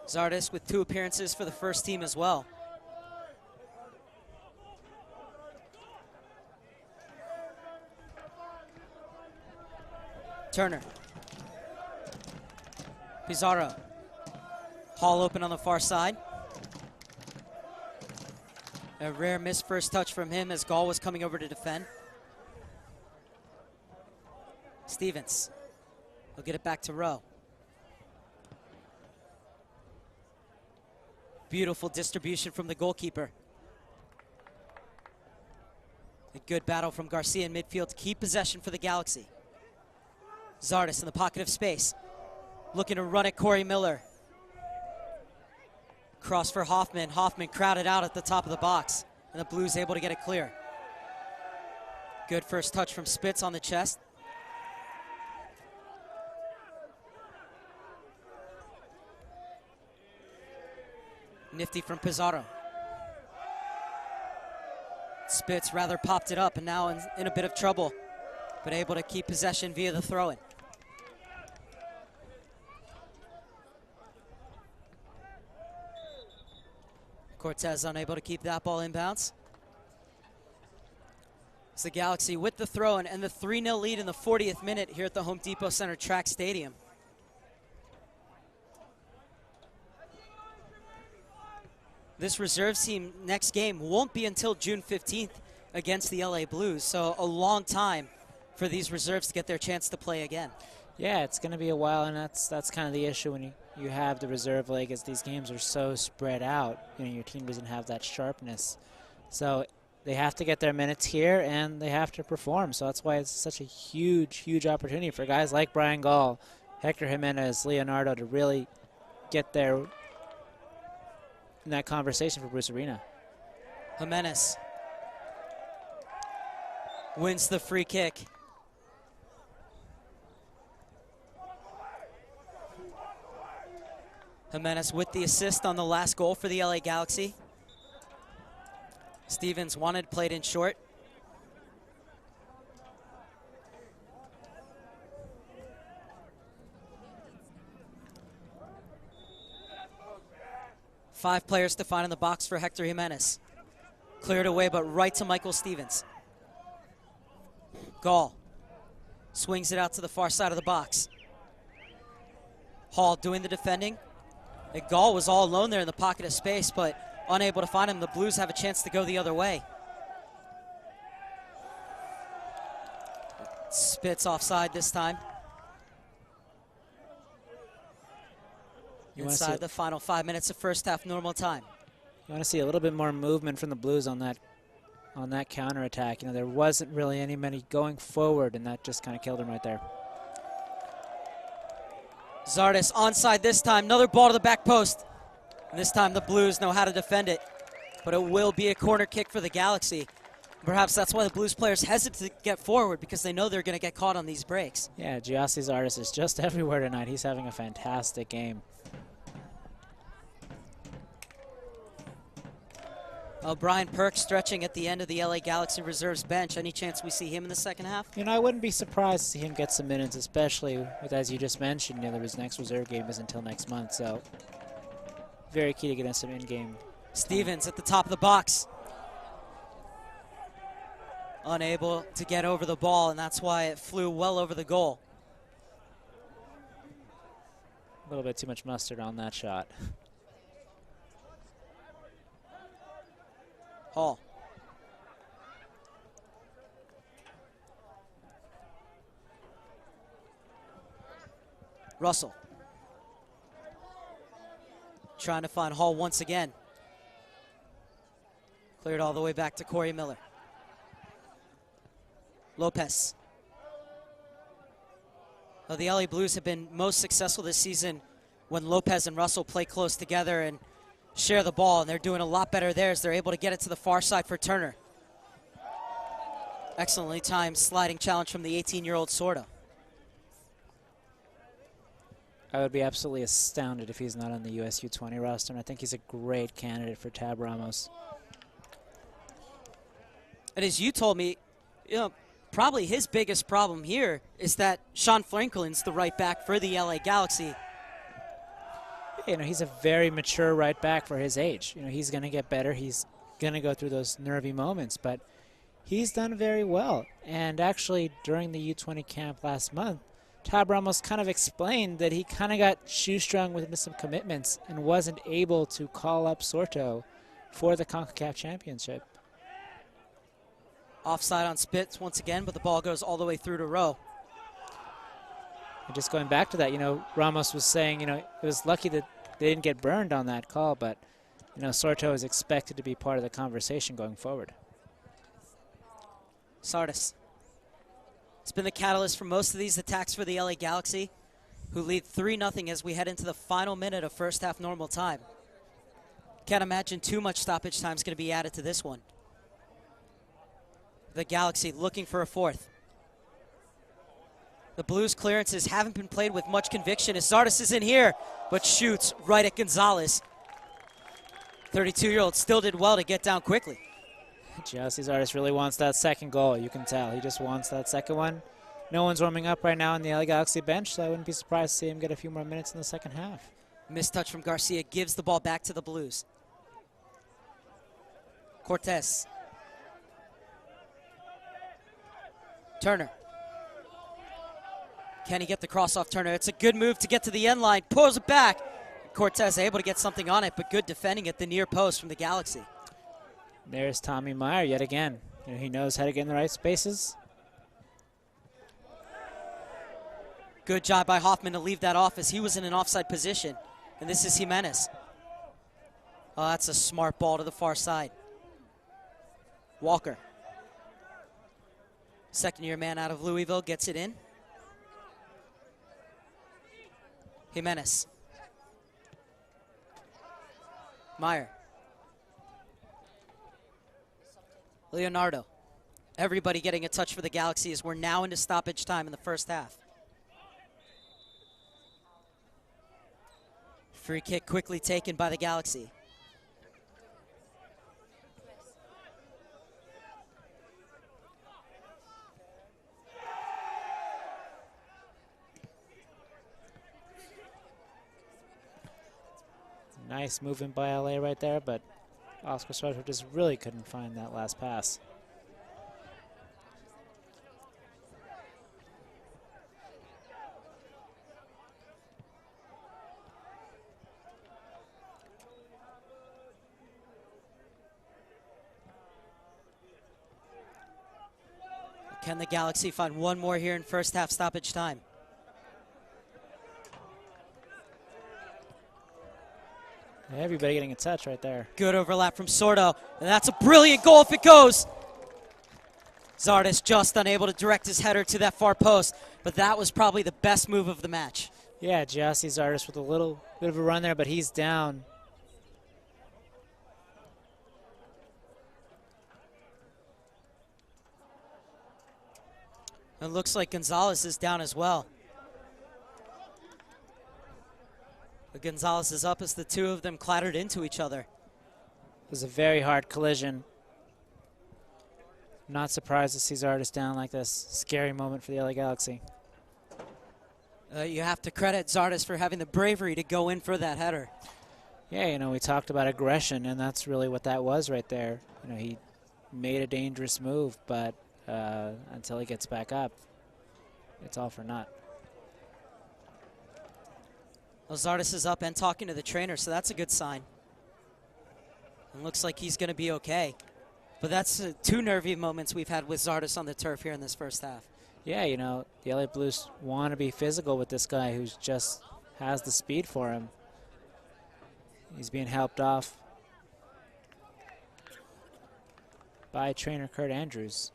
Zardes with 2 appearances for the first team as well. Turner. Pizarro. Hall open on the far side. A rare missed first touch from him as Gall was coming over to defend. Stephens. He'll get it back to Rowe. Beautiful distribution from the goalkeeper. A good battle from Garcia in midfield to keep possession for the Galaxy. Zardes in the pocket of space. Looking to run at Corey Miller. Cross for Hoffman. Hoffman crowded out at the top of the box. And the Blues able to get it clear. Good first touch from Spitz on the chest. Nifty from Pizarro. Spitz rather popped it up and now in a bit of trouble, but able to keep possession via the throw-in. Cortez unable to keep that ball inbounds. It's the Galaxy with the throw and the 3-0 lead in the 40th minute here at the Home Depot Center Track Stadium. This reserve team next game won't be until June 15th against the LA Blues, so a long time for these reserves to get their chance to play again. Yeah, it's going to be a while, and that's kind of the issue when you have the reserve leg, as these games are so spread out. You know, your team doesn't have that sharpness. So they have to get their minutes here, and they have to perform. So that's why it's such a huge, huge opportunity for guys like Brian Gall, Hector Jimenez, Leonardo to really get there in that conversation for Bruce Arena. Jimenez wins the free kick. Jimenez with the assist on the last goal for the LA Galaxy. Stephens wanted, played in short. Five players to find in the box for Hector Jimenez. Cleared away, but right to Michael Stephens. Gall swings it out to the far side of the box. Hall doing the defending. Gall was all alone there in the pocket of space, but unable to find him. The Blues have a chance to go the other way. Spitz offside this time. Inside the final 5 minutes of first half normal time. You want to see a little bit more movement from the Blues on that counterattack. You know, there wasn't really many going forward, and that just kind of killed him right there. Zardes onside this time. Another ball to the back post. And this time the Blues know how to defend it. But it will be a corner kick for the Galaxy. Perhaps that's why the Blues players hesitate to get forward, because they know they're going to get caught on these breaks. Yeah, Gyasi Zardes is just everywhere tonight. He's having a fantastic game. Brian Perk stretching at the end of the LA Galaxy reserves bench. Any chance we see him in the second half? You know, I wouldn't be surprised to see him get some minutes, especially with, as you just mentioned, you know, his next reserve game is until next month. So very key to getting some in-game. Stephens at the top of the box. Unable to get over the ball, and that's why it flew well over the goal. A little bit too much mustard on that shot. Hall. Russell. Trying to find Hall once again. Cleared all the way back to Corey Miller. Lopez. Well, the LA Blues have been most successful this season when Lopez and Russell play close together and share the ball, and they're doing a lot better there as they're able to get it to the far side for Turner. Excellently timed sliding challenge from the 18-year-old Sordo. I would be absolutely astounded if he's not on the US U20 roster, and I think he's a great candidate for Tab Ramos. And as you told me, you know, probably his biggest problem here is that Sean Franklin's the right back for the LA Galaxy. You know, he's a very mature right back for his age. You know, he's going to get better. He's going to go through those nervy moments, but he's done very well. And actually, during the U20 camp last month, Tab Ramos kind of explained that he kind of got shoestrung with some commitments and wasn't able to call up Sorto for the CONCACAF Championship. Offside on Spitz once again, but the ball goes all the way through to Rowe. And just going back to that, you know, Ramos was saying, you know, it was lucky that they didn't get burned on that call, but, you know, Sorto is expected to be part of the conversation going forward. Zardes. It's been the catalyst for most of these attacks for the LA Galaxy, who lead 3-0 as we head into the final minute of first half normal time. Can't imagine too much stoppage time is going to be added to this one. The Galaxy looking for a fourth. The Blues clearances haven't been played with much conviction as Zardes is in here, but shoots right at Gonzalez. 32-year-old still did well to get down quickly. Gyasi Zardes really wants that second goal, you can tell. He just wants that second one. No one's warming up right now on the LA Galaxy bench, so I wouldn't be surprised to see him get a few more minutes in the second half. Missed touch from Garcia gives the ball back to the Blues. Cortez. Turner. Can he get the cross off Turner? It's a good move to get to the end line. Pulls it back. Cortez able to get something on it, but good defending at the near post from the Galaxy. There's Tommy Meyer yet again. You know, he knows how to get in the right spaces. Good job by Hoffman to leave that off as he was in an offside position. And this is Jimenez. Oh, that's a smart ball to the far side. Walker. Second-year man out of Louisville gets it in. Jimenez. Meyer. Leonardo. Everybody getting a touch for the Galaxy as we're now into stoppage time in the first half. Free kick quickly taken by the Galaxy. Nice movement by LA right there, but Oscar Schweitzer just really couldn't find that last pass. Can the Galaxy find one more here in first half stoppage time? Everybody getting a touch right there. Good overlap from Sordo, and that's a brilliant goal if it goes. Zardes just unable to direct his header to that far post, but that was probably the best move of the match. Yeah, Gyasi Zardes with a little bit of a run there, but he's down. It looks like Gonzalez is down as well. But Gonzalez is up as the two of them clattered into each other. It was a very hard collision. Not surprised to see Zardes down like this. Scary moment for the LA Galaxy. You have to credit Zardes for having the bravery to go in for that header. Yeah, you know, we talked about aggression, and that's really what that was right there. You know, he made a dangerous move, but until he gets back up, it's all for naught. Well, Zardes is up and talking to the trainer, so that's a good sign. It looks like he's going to be okay. But that's two nervy moments we've had with Zardes on the turf here in this first half. Yeah, you know, the LA Blues want to be physical with this guy who's just has the speed for him. He's being helped off by trainer Kurt Andrews.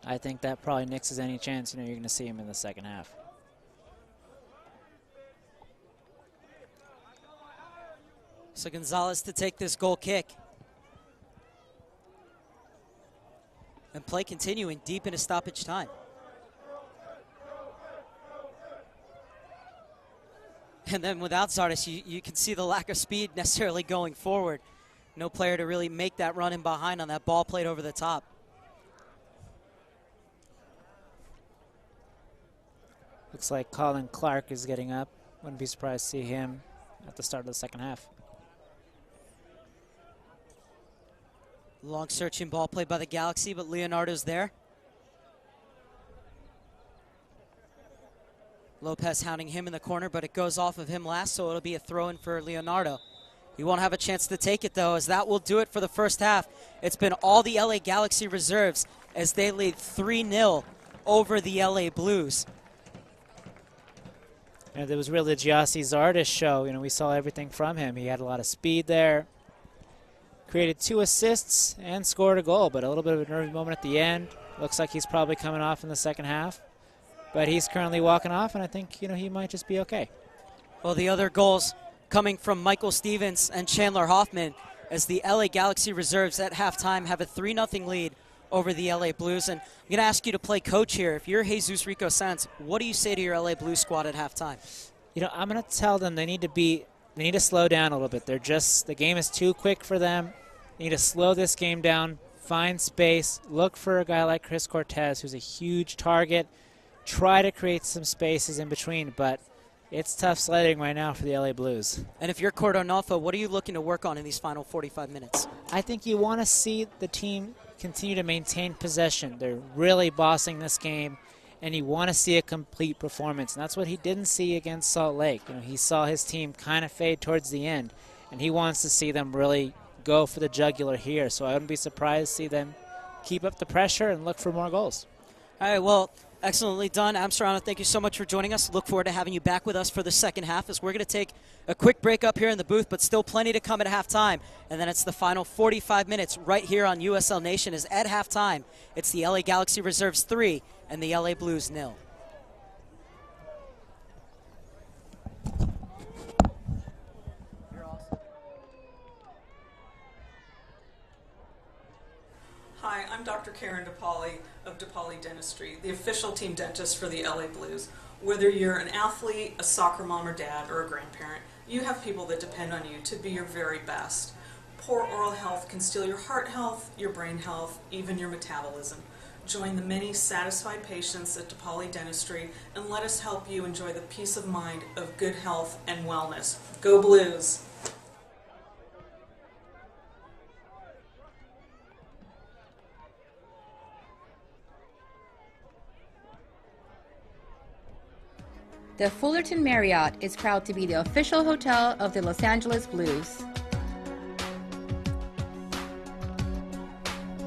I think that probably nixes any chance, you know, you're going to see him in the second half. So Gonzalez to take this goal kick. And play continuing deep into stoppage time. And then without Zardes, you can see the lack of speed necessarily going forward. No player to really make that run in behind on that ball played over the top. Looks like Colin Clark is getting up. Wouldn't be surprised to see him at the start of the second half. Long searching ball played by the Galaxy, but Leonardo's there. Lopez hounding him in the corner, but it goes off of him last, so it'll be a throw-in for Leonardo. He won't have a chance to take it, though, as that will do it for the first half. It's been all the LA Galaxy reserves as they lead 3-0 over the LA Blues. And it was really the Gyasi Zardes show. You know, we saw everything from him. He had a lot of speed there. Created 2 assists and scored a goal, but a little bit of a nervy moment at the end. Looks like he's probably coming off in the second half. But he's currently walking off, and I think, you know, he might just be okay. Well, the other goals coming from Michael Stephens and Chandler Hoffman as the LA Galaxy reserves at halftime have a 3-0 lead over the LA Blues. And I'm going to ask you to play coach here. If you're Jesus Rico Sanz, what do you say to your LA Blues squad at halftime? You know, I'm going to tell them they need to slow down a little bit. The game is too quick for them. They need to slow this game down, find space, look for a guy like Chris Cortez, who's a huge target, try to create some spaces in between. But it's tough sledding right now for the LA Blues. And if you're Cordonalfa, what are you looking to work on in these final 45 minutes? I think you want to see the team continue to maintain possession. They're really bossing this game, and you want to see a complete performance. And that's what he didn't see against Salt Lake. You know, he saw his team kind of fade towards the end, and he wants to see them really go for the jugular here. So I wouldn't be surprised to see them keep up the pressure and look for more goals. All right, well, excellently done. Amstrano, thank you so much for joining us. Look forward to having you back with us for the second half, as we're going to take a quick break up here in the booth, but still plenty to come at halftime. And then it's the final 45 minutes right here on USL Nation, as at halftime, it's the LA Galaxy Reserves 3 and the LA Blues 0. Hi, I'm Dr. Karen DePauli of DePauli Dentistry, the official team dentist for the LA Blues. Whether you're an athlete, a soccer mom or dad, or a grandparent, you have people that depend on you to be your very best. Poor oral health can steal your heart health, your brain health, even your metabolism. Join the many satisfied patients at DePauli Dentistry and let us help you enjoy the peace of mind of good health and wellness. Go Blues! The Fullerton Marriott is proud to be the official hotel of the Los Angeles Blues.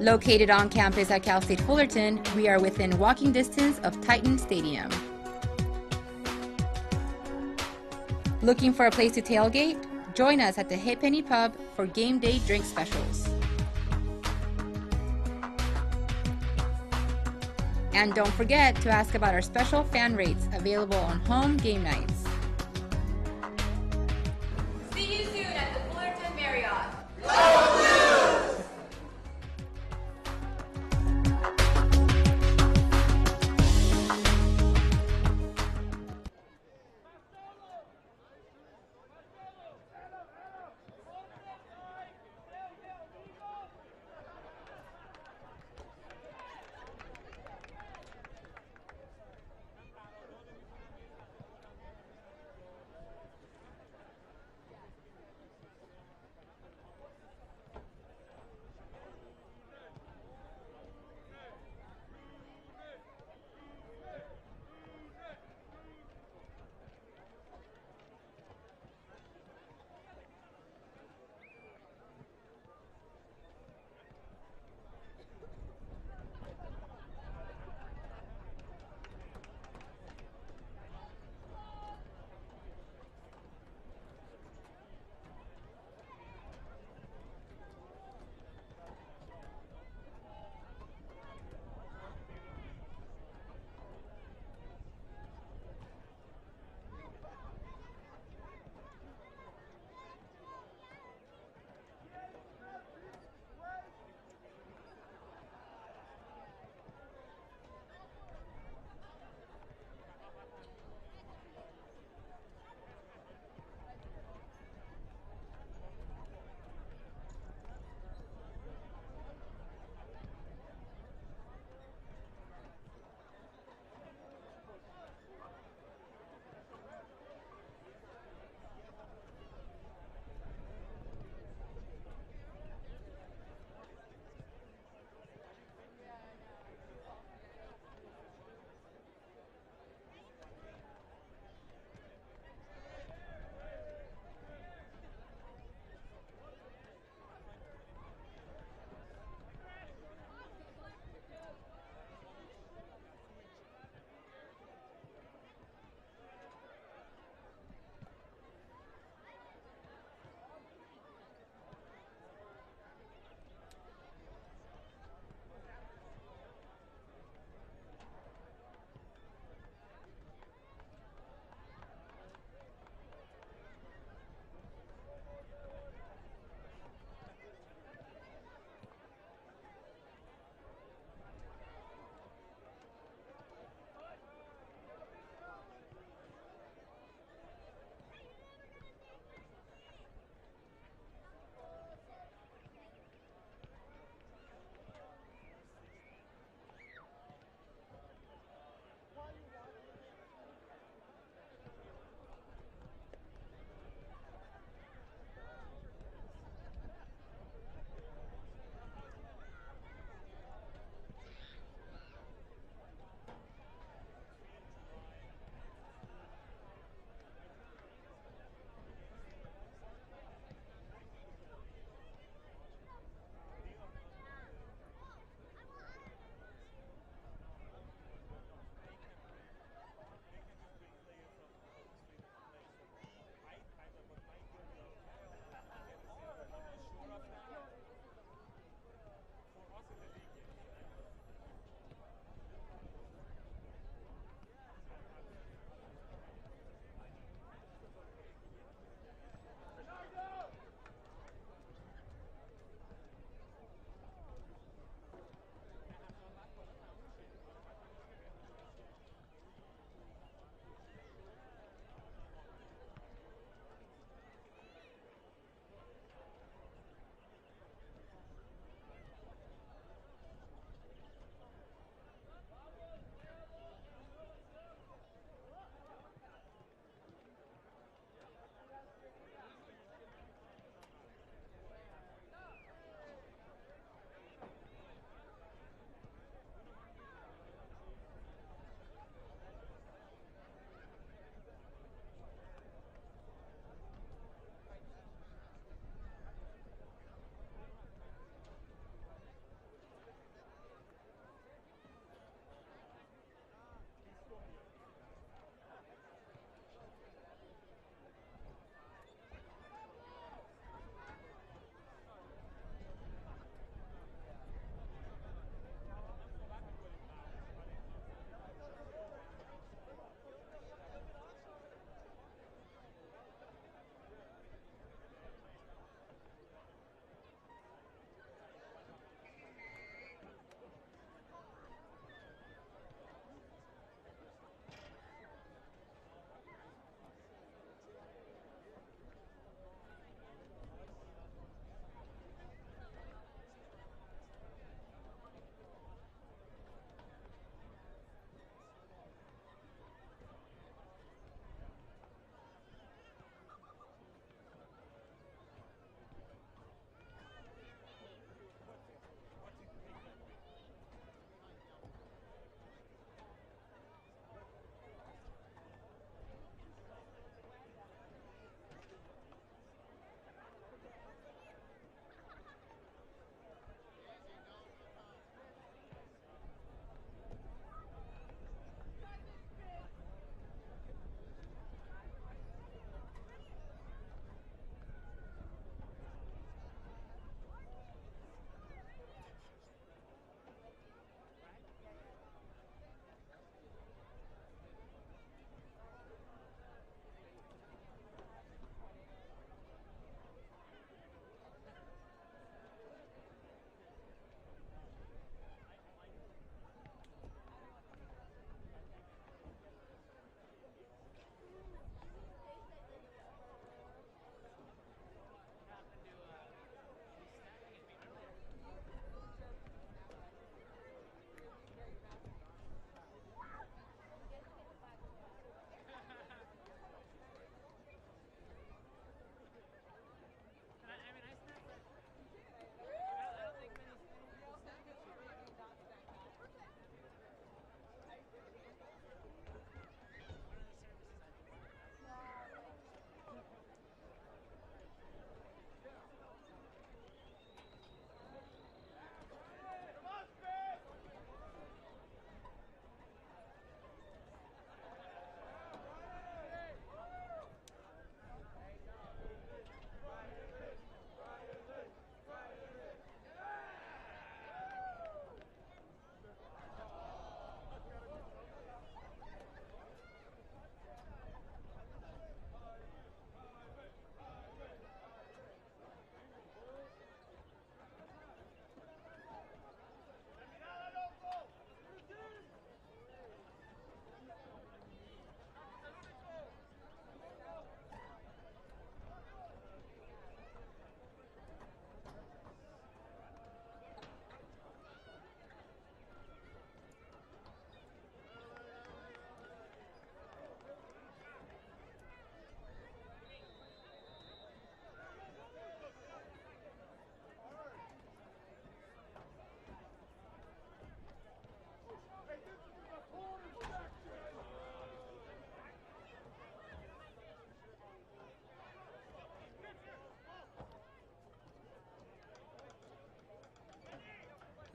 Located on campus at Cal State Fullerton, we are within walking distance of Titan Stadium. Looking for a place to tailgate? Join us at the Hit Penny Pub for game day drink specials. And don't forget to ask about our special fan rates available on home game nights. See you soon at the Fullerton Marriott. Go Blues!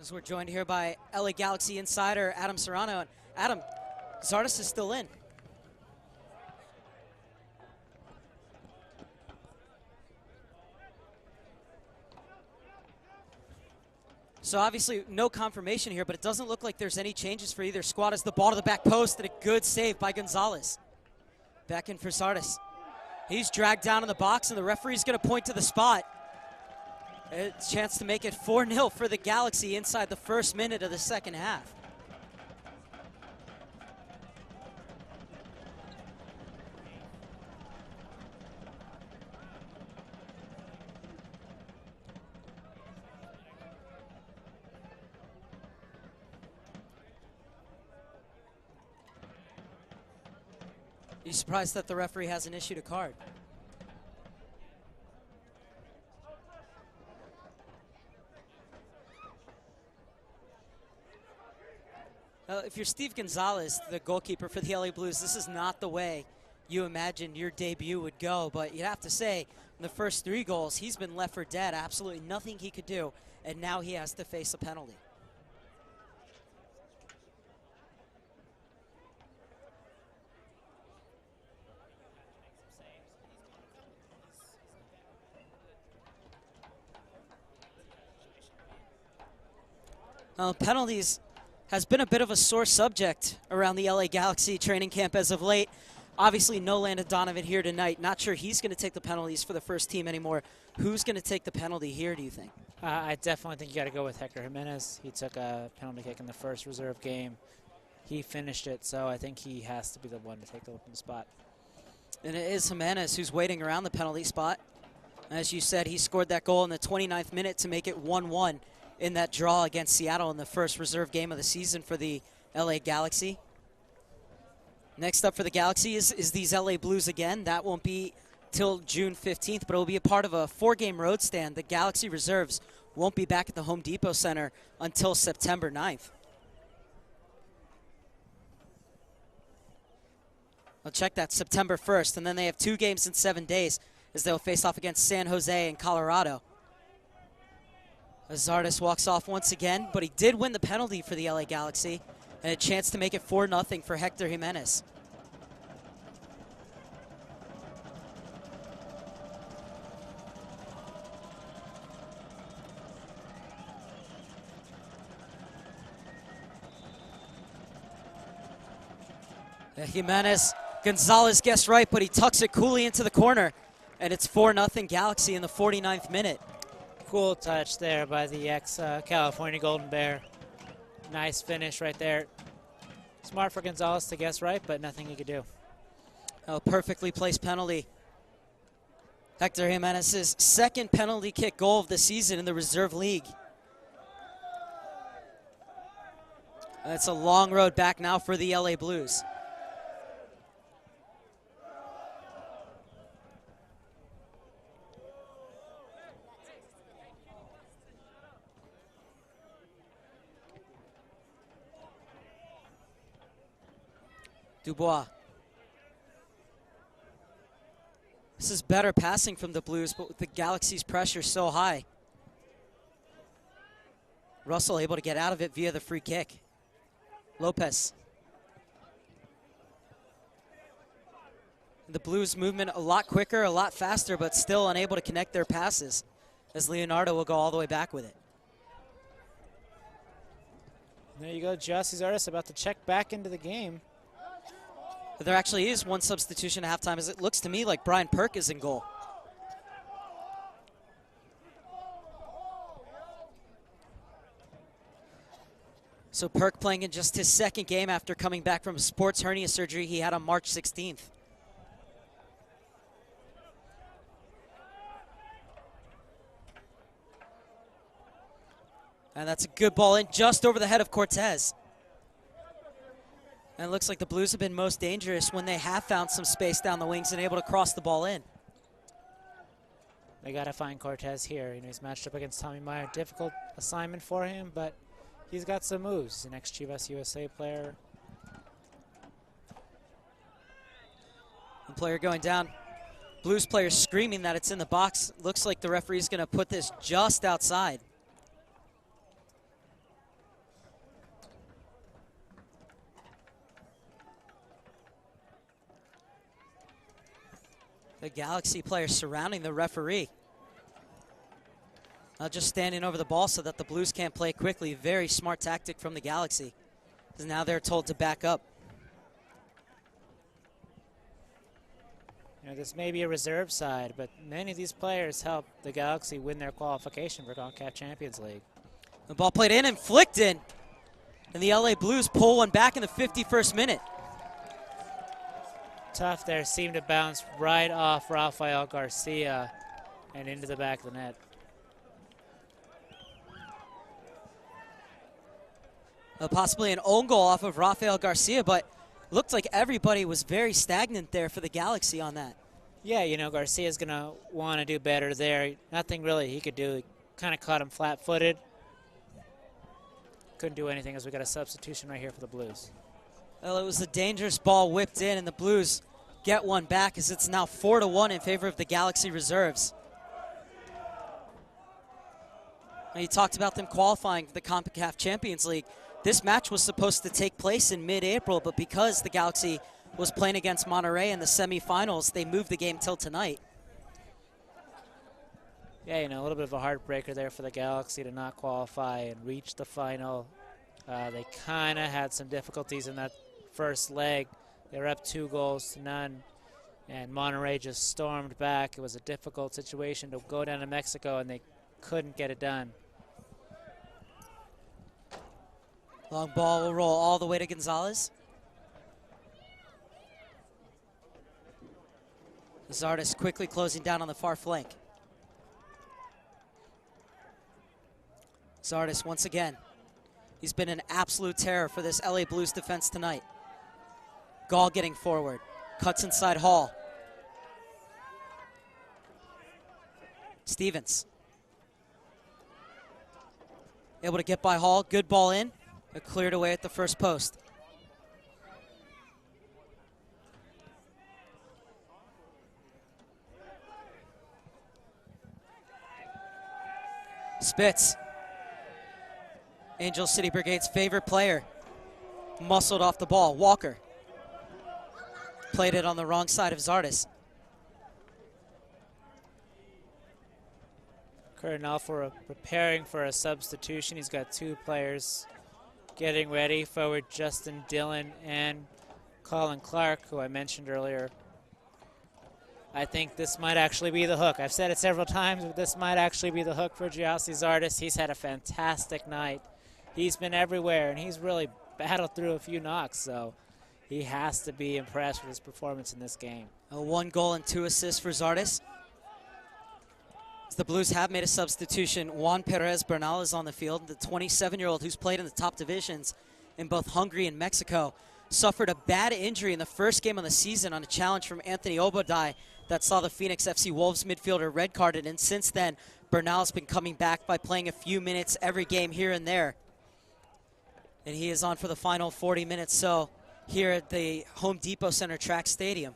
As we're joined here by LA Galaxy insider Adam Serrano. And Adam, Zardes is still in. So obviously no confirmation here, but it doesn't look like there's any changes for either squad as the ball to the back post and a good save by Gonzalez. Back in for Zardes. He's dragged down in the box and the referee's going to point to the spot. A chance to make it 4-0 for the Galaxy inside the first minute of the second half. You surprised that the referee hasn't issued a card? If you're Steve Gonzalez, the goalkeeper for the LA Blues, this is not the way you imagined your debut would go. But you'd have to say, in the first 3 goals, he's been left for dead. Absolutely nothing he could do. And now he has to face a penalty. Penalties has been a bit of a sore subject around the LA Galaxy training camp as of late. Obviously, no Landon Donovan here tonight. Not sure he's going to take the penalties for the first team anymore. Who's going to take the penalty here, do you think? I definitely think you got to go with Hector Jimenez. He took a penalty kick in the first reserve game. He finished it, so I think he has to be the one to take the open spot. And it is Jimenez who's waiting around the penalty spot. As you said, he scored that goal in the 29th minute to make it 1-1. In that draw against Seattle in the first reserve game of the season for the LA Galaxy. Next up for the Galaxy is these LA Blues again. That won't be till June 15th, but it will be a part of a 4-game road stand. The Galaxy reserves won't be back at the Home Depot Center until September 9th. I'll check that, September 1st, and then they have 2 games in 7 days as they'll face off against San Jose and Colorado. Zardes walks off once again, but he did win the penalty for the LA Galaxy, and a chance to make it 4-0 for Hector Jimenez. Jimenez, Gonzalez guessed right, but he tucks it coolly into the corner, and it's 4-0 Galaxy in the 49th minute. Cool touch there by the ex-California Golden Bear. Nice finish right there. Smart for Gonzalez to guess right, but nothing he could do. A perfectly placed penalty. Hector Jimenez's second penalty kick goal of the season in the reserve league. It's a long road back now for the LA Blues. Dubois. This is better passing from the Blues, but with the Galaxy's pressure so high. Russell able to get out of it via the free kick. Lopez. The Blues movement a lot quicker, a lot faster, but still unable to connect their passes as Leonardo will go all the way back with it. There you go, Gyasi Zardes about to check back into the game. There actually is one substitution at halftime, as it looks to me like Brian Perk is in goal. So Perk playing in just his second game after coming back from a sports hernia surgery he had on March 16th. And that's a good ball in just over the head of Cortez. And it looks like the Blues have been most dangerous when they have found some space down the wings and able to cross the ball in. They got to find Cortez here. You know, he's matched up against Tommy Meyer. Difficult assignment for him, but he's got some moves. He's an ex-Chivas USA player. The player going down. Blues player screaming that it's in the box. Looks like the referee's going to put this just outside. The Galaxy players surrounding the referee. Not just standing over the ball so that the Blues can't play quickly. Very smart tactic from the Galaxy. Because now they're told to back up. You know, this may be a reserve side, but many of these players helped the Galaxy win their qualification for CONCACAF Champions League. The ball played in and flicked in. And the LA Blues pull one back in the 51st minute. Tough there, seemed to bounce right off Rafael Garcia and into the back of the net. Possibly an own goal off of Rafael Garcia, but looked like everybody was very stagnant there for the Galaxy on that. Yeah, you know, Garcia's going to want to do better there. Nothing really he could do. He kind of caught him flat-footed. Couldn't do anything as we got a substitution right here for the Blues. Well, it was a dangerous ball whipped in, and the Blues get one back as it's now 4-1 in favor of the Galaxy reserves. And you talked about them qualifying for the CONCACAF Champions League. This match was supposed to take place in mid-April, but because the Galaxy was playing against Monterrey in the semifinals, they moved the game till tonight. Yeah, you know, a little bit of a heartbreaker there for the Galaxy to not qualify and reach the final. They kind of had some difficulties in that first leg. They were up 2-0, and Monterrey just stormed back. It was a difficult situation to go down to Mexico, and they couldn't get it done. Long ball will roll all the way to Gonzalez. Zardes quickly closing down on the far flank. Zardes once again. He's been an absolute terror for this LA Blues defense tonight. Gall getting forward. Cuts inside Hall. Stephens. Able to get by Hall. Good ball in. But cleared away at the first post. Spitz. Angel City Brigade's favorite player. Muscled off the ball. Walker. Played it on the wrong side of Zardes. Curtin preparing for a substitution. He's got two players getting ready. Forward Justin Dillon and Colin Clark, who I mentioned earlier. I think this might actually be the hook. I've said it several times, but this might actually be the hook for Gyasi Zardes. He's had a fantastic night. He's been everywhere, and he's really battled through a few knocks, so he has to be impressed with his performance in this game. 1 goal and 2 assists for Zardes. The Blues have made a substitution. Juan Perez Bernal is on the field. The 27-year-old who's played in the top divisions in both Hungary and Mexico suffered a bad injury in the first game of the season on a challenge from Anthony Obadai that saw the Phoenix FC Wolves midfielder red carded, and since then Bernal's been coming back by playing a few minutes every game here and there. And he is on for the final 40 minutes so here at the Home Depot Center Track Stadium.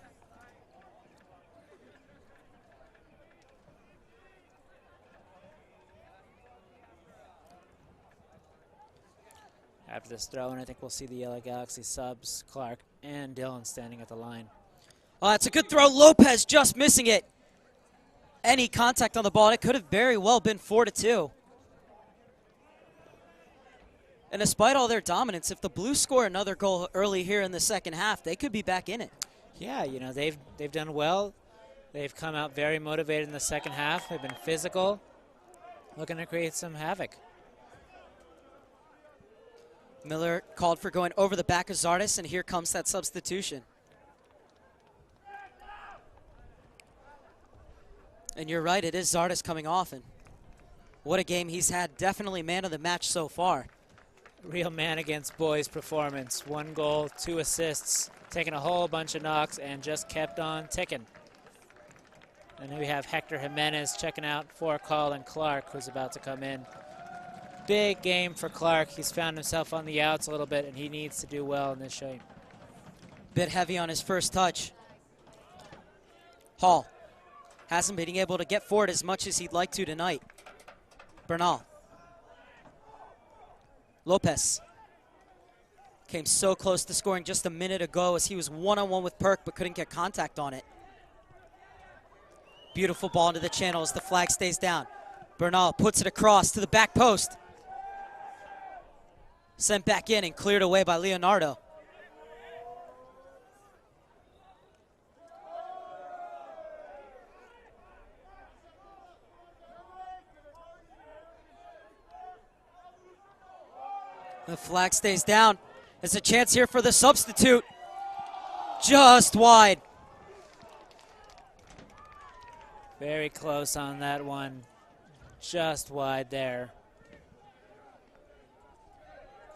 After this throw-in, I think we'll see the LA Galaxy subs, Clark and Dillon, standing at the line. Oh, that's a good throw. Lopez just missing it. Any contact on the ball, it could have very well been 4-2. And despite all their dominance, if the Blues score another goal early here in the second half, they could be back in it. Yeah, you know, they've done well. They've come out very motivated in the second half. They've been physical, looking to create some havoc. Miller called for going over the back of Zardes, and here comes that substitution. And you're right, it is Zardes coming off, and what a game he's had. Definitely man of the match so far. Real man against boys performance. 1 goal, 2 assists, taking a whole bunch of knocks and just kept on ticking. And then we have Hector Jimenez checking out for Colin Clark, who's about to come in. Big game for Clark. He's found himself on the outs a little bit, and he needs to do well in this game. Bit heavy on his first touch. Hall hasn't been able to get forward as much as he'd like to tonight. Bernal. Lopez came so close to scoring just a minute ago as he was one-on-one with Perk but couldn't get contact on it. Beautiful ball into the channel as the flag stays down. Bernal puts it across to the back post. Sent back in and cleared away by Leonardo. The flag stays down. There's a chance here for the substitute. Just wide. Very close on that one. Just wide there.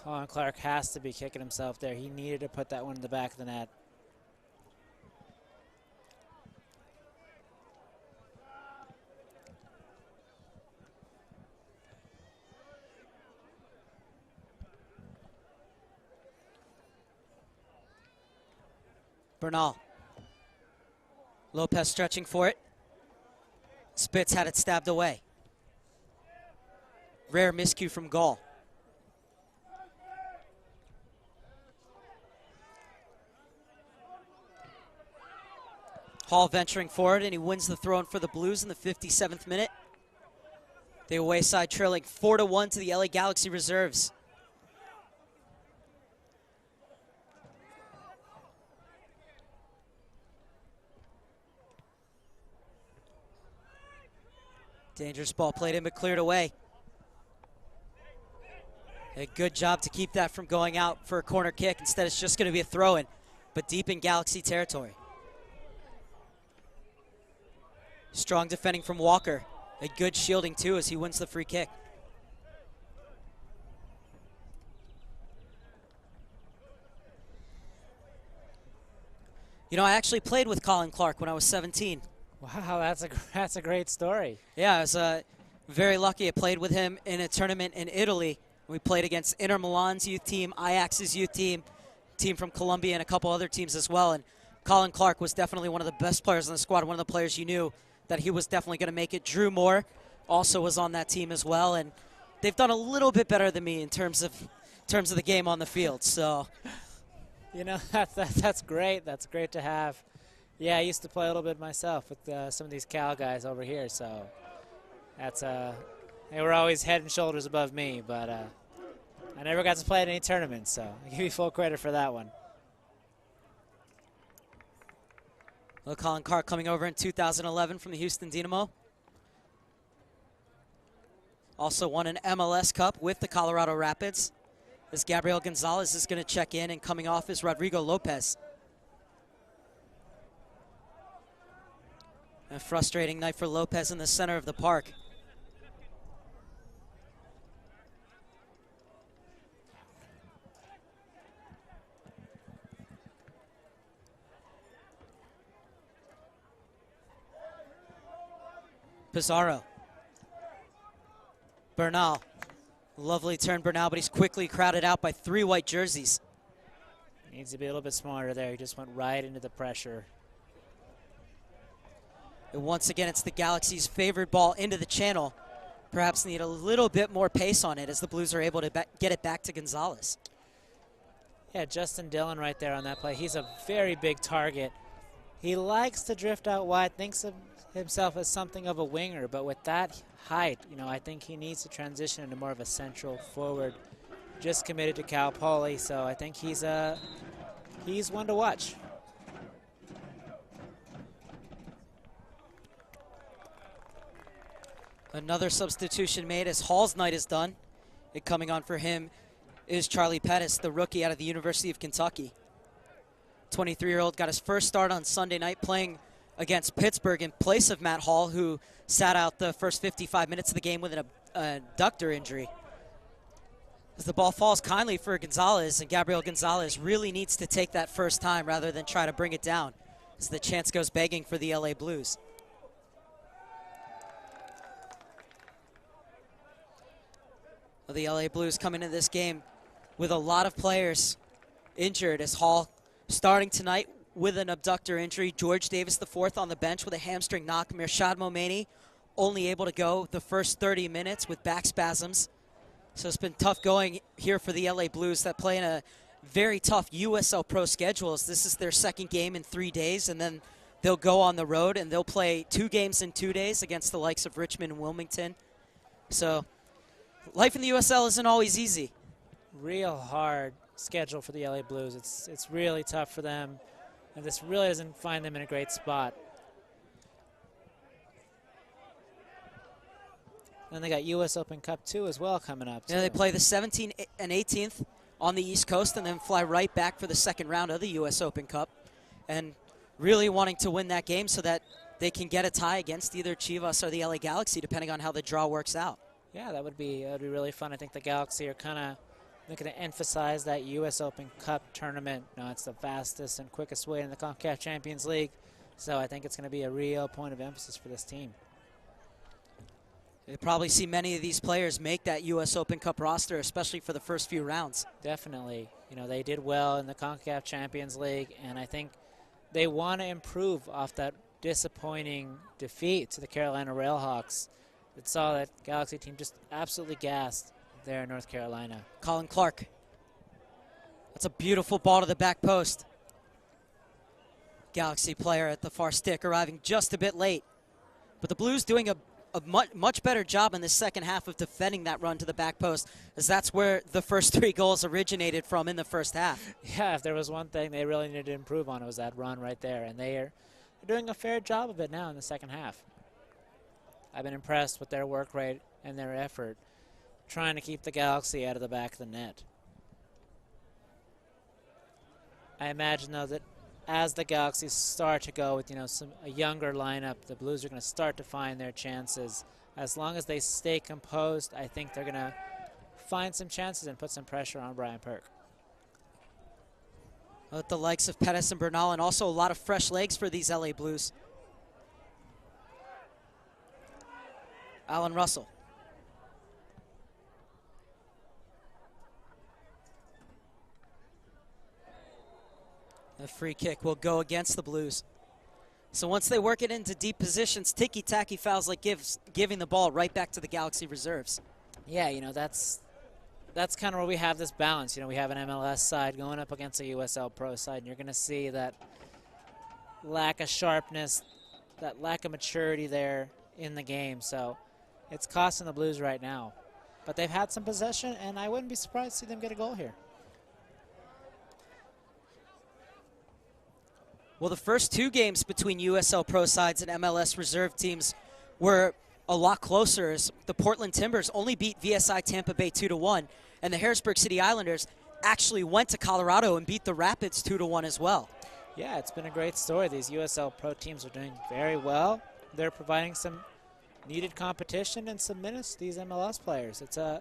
Colin Clark has to be kicking himself there. He needed to put that one in the back of the net. Bernal. Lopez stretching for it. Spitz had it stabbed away. Rare miscue from Gall. Hall venturing forward, and he wins the throw-in for the Blues in the 57th minute. The away side trailing 4-1 to the LA Galaxy reserves. Dangerous ball played in but cleared away. A good job to keep that from going out for a corner kick. Instead, it's just going to be a throw-in, but deep in Galaxy territory. Strong defending from Walker. A good shielding, too, as he wins the free kick. You know, I actually played with Colin Clark when I was 17. Wow, that's a great story. Yeah, I was very lucky. I played with him in a tournament in Italy. We played against Inter Milan's youth team, Ajax's youth team from Colombia, and a couple other teams as well. And Colin Clark was definitely one of the best players on the squad, one of the players you knew that he was definitely going to make it. Drew Moore also was on that team as well, and they've done a little bit better than me in terms of the game on the field. So, you know, that's great. That's great to have. Yeah, I used to play a little bit myself with some of these Cal guys over here, so that's they were always head and shoulders above me, but I never got to play at any tournaments, so I give you full credit for that one. Well, Colin Clark coming over in 2011 from the Houston Dynamo. Also won an MLS Cup with the Colorado Rapids. As Gabriel Gonzalez is going to check in, and coming off is Rodrigo Lopez. A frustrating night for Lopez in the center of the park. Pizarro. Bernal. Lovely turn, Bernal, but he's quickly crowded out by 3 white jerseys. Needs to be a little bit smarter there. He just went right into the pressure. And once again, it's the Galaxy's favored ball into the channel. Perhaps need a little bit more pace on it as the Blues are able to get it back to Gonzalez. Yeah, Justin Dillon right there on that play. He's a very big target. He likes to drift out wide, thinks of himself as something of a winger, but with that height, you know, I think he needs to transition into more of a central forward. Just committed to Cal Poly, so I think he's one to watch. Another substitution made as Hall's night is done. And coming on for him is Charlie Pettis, the rookie out of the University of Kentucky. 23-year-old got his first start on Sunday night playing against Pittsburgh in place of Matt Hall, who sat out the first 55 minutes of the game with an adductor injury. As the ball falls kindly for Gonzalez, and Gabriel Gonzalez really needs to take that first time rather than try to bring it down, as the chance goes begging for the LA Blues. Well, the LA Blues come into this game with a lot of players injured, as Hall starting tonight with an abductor injury. George Davis IV on the bench with a hamstring knock. Mirshad Momeni only able to go the first 30 minutes with back spasms. So it's been tough going here for the LA Blues that play in a very tough USL Pro schedule, as this is their second game in 3 days, and then they'll go on the road and they'll play 2 games in 2 days against the likes of Richmond and Wilmington. So life in the USL isn't always easy. Real hard schedule for the LA Blues. It's really tough for them, and this really doesn't find them in a great spot. Then they got US Open Cup 2 as well coming up. Yeah, they play the 17th and 18th on the East Coast and then fly right back for the second round of the US Open Cup. And really wanting to win that game so that they can get a tie against either Chivas or the LA Galaxy, depending on how the draw works out. Yeah, that would be really fun. I think the Galaxy are kind of looking to emphasize that U.S. Open Cup tournament. You know, it's the fastest and quickest way in the CONCACAF Champions League, so I think it's going to be a real point of emphasis for this team. You'll probably see many of these players make that U.S. Open Cup roster, especially for the first few rounds. Definitely. You know, they did well in the CONCACAF Champions League, and I think they want to improve off that disappointing defeat to the Carolina Railhawks. It saw that Galaxy team just absolutely gassed there in North Carolina. Colin Clark. That's a beautiful ball to the back post. Galaxy player at the far stick arriving just a bit late. But the Blues doing a much better job in the second half of defending that run to the back post, as that's where the first 3 goals originated from in the first half. Yeah, if there was one thing they really needed to improve on, it was that run right there. And they're doing a fair job of it now in the second half. I've been impressed with their work rate and their effort trying to keep the Galaxy out of the back of the net. I imagine, though, that as the Galaxy start to go with, a younger lineup, the Blues are going to start to find their chances. As long as they stay composed, I think they're going to find some chances and put some pressure on Brian Perk. With the likes of Pettis and Bernal, and also a lot of fresh legs for these LA Blues. Allan Russell. The free kick will go against the Blues. So once they work it into deep positions, ticky-tacky fouls like giving the ball right back to the Galaxy reserves. Yeah, that's kind of where we have this balance. We have an MLS side going up against a USL Pro side, and you're going to see that lack of sharpness, that lack of maturity there in the game. So it's costing the Blues right now. But they've had some possession, and I wouldn't be surprised to see them get a goal here. Well, the first 2 games between USL Pro sides and MLS reserve teams were a lot closer, as the Portland Timbers only beat VSI Tampa Bay 2-1, and the Harrisburg City Islanders actually went to Colorado and beat the Rapids 2-1 as well. Yeah, it's been a great story. These USL Pro teams are doing very well. They're providing some needed competition and some minutes to these MLS players. I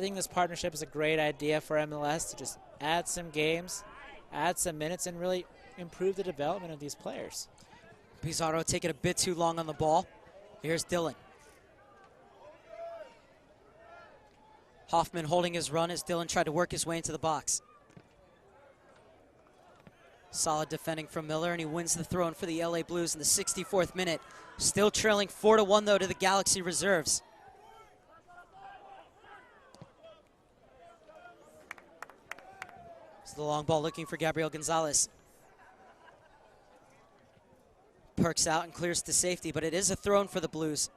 think this partnership is a great idea for MLS to just add some games, add some minutes, and really improve the development of these players. Pizarro taking a bit too long on the ball. Here's Dylan. Hoffman holding his run as Dylan tried to work his way into the box. Solid defending from Miller, and he wins the throw-in for the LA Blues in the 64th minute. Still trailing 4-1, though, to the Galaxy reserves. It's the long ball looking for Gabriel Gonzalez. Perks out and clears to safety, but it is a throw-in for the Blues.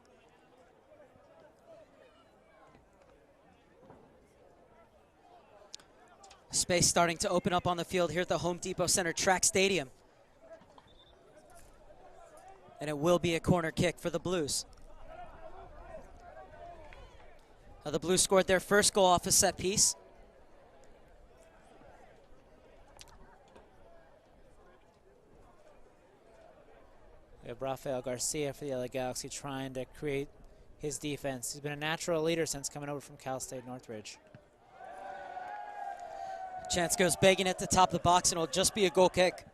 Space starting to open up on the field here at the Home Depot Center Track Stadium. And it will be a corner kick for the Blues. Now the Blues scored their first goal off a set piece. We have Rafael Garcia for the LA Galaxy trying to create his defense. He's been a natural leader since coming over from Cal State Northridge. Chance goes begging at the top of the box, and it'll just be a goal kick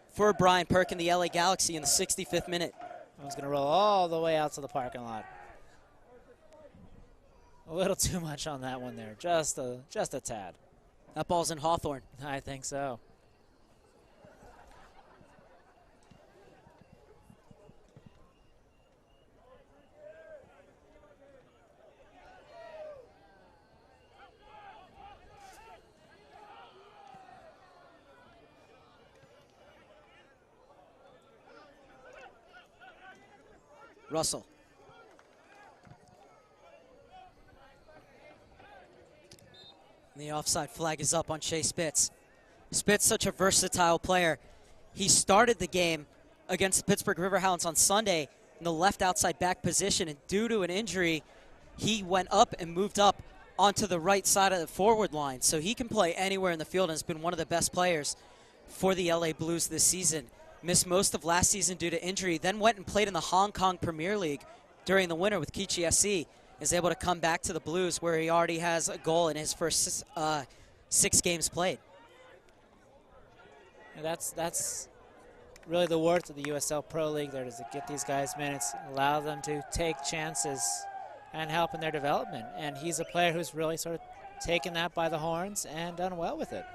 for Brian Perk and the LA Galaxy in the 65th minute. I was going to roll all the way out to the parking lot. A little too much on that one there, just a tad. That ball's in Hawthorne. I think so. Russell. And the offside flag is up on Shay Spitz. Spitz, such a versatile player. He started the game against the Pittsburgh Riverhounds on Sunday in the left outside back position, and due to an injury, he went up and moved up onto the right side of the forward line. So he can play anywhere in the field and has been one of the best players for the LA Blues this season. Missed most of last season due to injury, then went and played in the Hong Kong Premier League during the winter with Kichi SC. Is able to come back to the Blues where he already has a goal in his first 6 games played. And that's really the worth of the USL Pro League there, is to get these guys minutes, allow them to take chances and help in their development. And he's a player who's really sort of taken that by the horns and done well with it.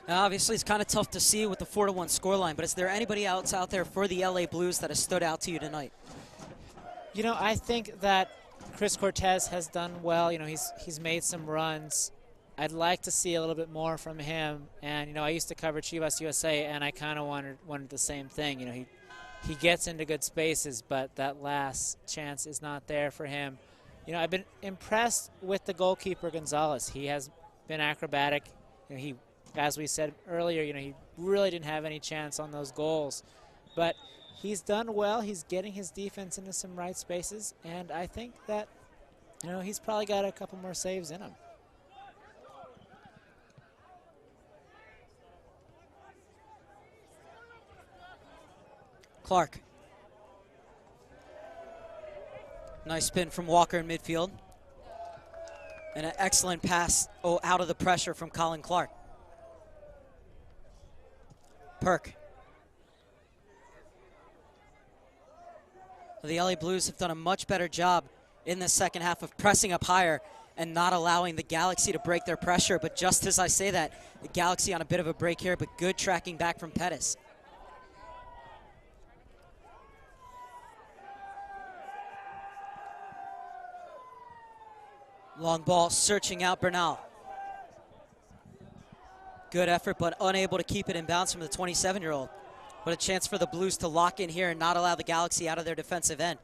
Now, obviously, it's kind of tough to see with the 4-1 scoreline, but is there anybody else out there for the LA Blues that has stood out to you tonight? You know, I think that Chris Cortez has done well. You know, he's made some runs. I'd like to see a little bit more from him. And, you know, I used to cover Chivas USA, and I kind of wanted the same thing. You know, he gets into good spaces, but that last chance is not there for him. You know, I've been impressed with the goalkeeper, Gonzalez. He has been acrobatic. You know, as we said earlier, you know, he really didn't have any chance on those goals. But he's done well. He's getting his defense into some right spaces, and I think that, you know, he's probably got a couple more saves in him. Clark. Nice spin from Walker in midfield. And an excellent pass out of the pressure from Colin Clark. Perk. The LA Blues have done a much better job in the second half of pressing up higher and not allowing the Galaxy to break their pressure. But just as I say that, the Galaxy on a bit of a break here, but good tracking back from Pettis. Long ball searching out Bernal. Good effort, but unable to keep it in bounds from the 27-year-old. But a chance for the Blues to lock in here and not allow the Galaxy out of their defensive end.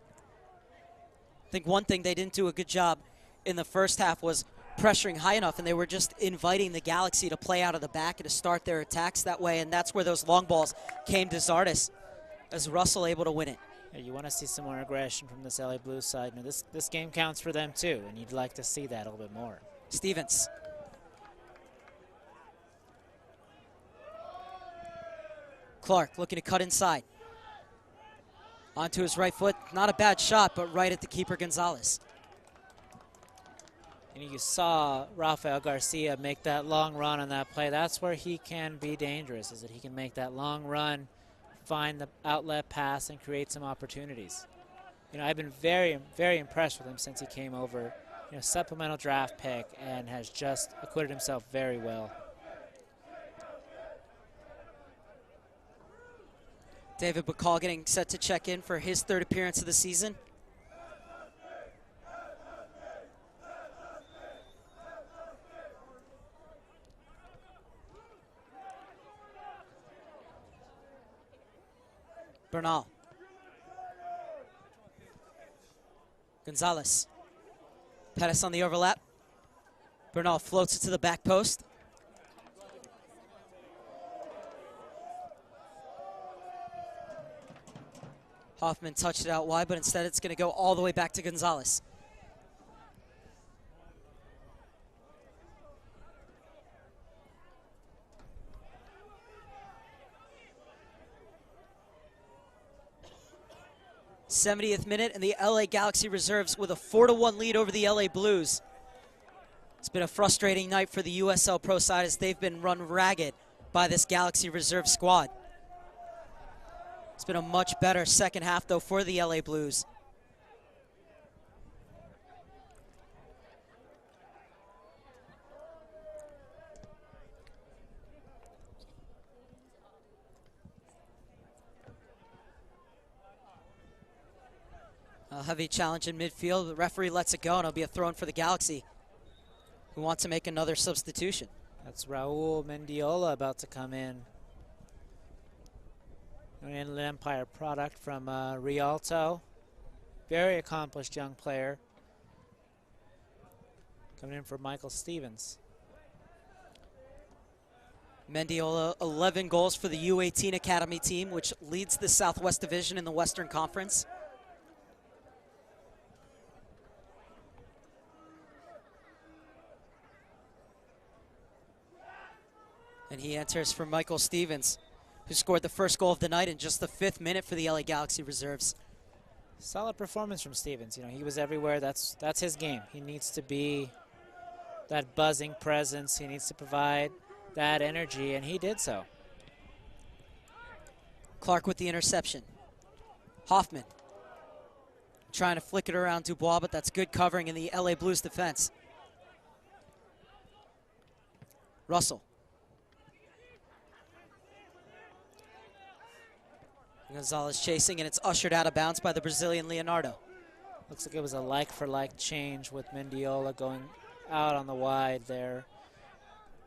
I think one thing they didn't do a good job in the first half was pressuring high enough, and they were just inviting the Galaxy to play out of the back and to start their attacks that way, and that's where those long balls came to Zardes, as Russell able to win it. Yeah, you want to see some more aggression from this LA Blues side. Now, this game counts for them too, and you'd like to see that a little bit more. Stephens. Clark looking to cut inside. Onto his right foot. Not a bad shot, but right at the keeper, Gonzalez. And you saw Rafael Garcia make that long run on that play. That's where he can be dangerous, is that he can make that long run, find the outlet pass, and create some opportunities. You know, I've been very, very impressed with him since he came over. You know, supplemental draft pick, and has just acquitted himself very well. David Bacall getting set to check in for his 3rd appearance of the season. Bernal. Gonzalez. Pettis on the overlap. Bernal floats it to the back post. Hoffman touched it out wide, but instead it's going to go all the way back to Gonzalez. '70th minute, and the LA Galaxy reserves with a 4-1 lead over the LA Blues. It's been a frustrating night for the USL Pro side as they've been run ragged by this Galaxy reserve squad. It's been a much better second half, though, for the LA Blues. A heavy challenge in midfield. The referee lets it go, and it'll be a throw in for the Galaxy, who want to make another substitution. That's Raul Mendiola about to come in. an Inland Empire product from Rialto. Very accomplished young player. Coming in for Michael Stephens. Mendiola, 11 goals for the U18 Academy team, which leads the Southwest Division in the Western Conference. And he enters for Michael Stephens, who scored the first goal of the night in just the 5th minute for the LA Galaxy reserves. Solid performance from Stephens. You know, he was everywhere. That's his game. He needs to be that buzzing presence. He needs to provide that energy, and he did so. Clark with the interception. Hoffman trying to flick it around Dubois, but that's good covering in the LA Blues defense. Russell. Gonzalez chasing, and it's ushered out of bounds by the Brazilian Leonardo. Looks like it was a like-for-like change with Mendiola going out on the wide there.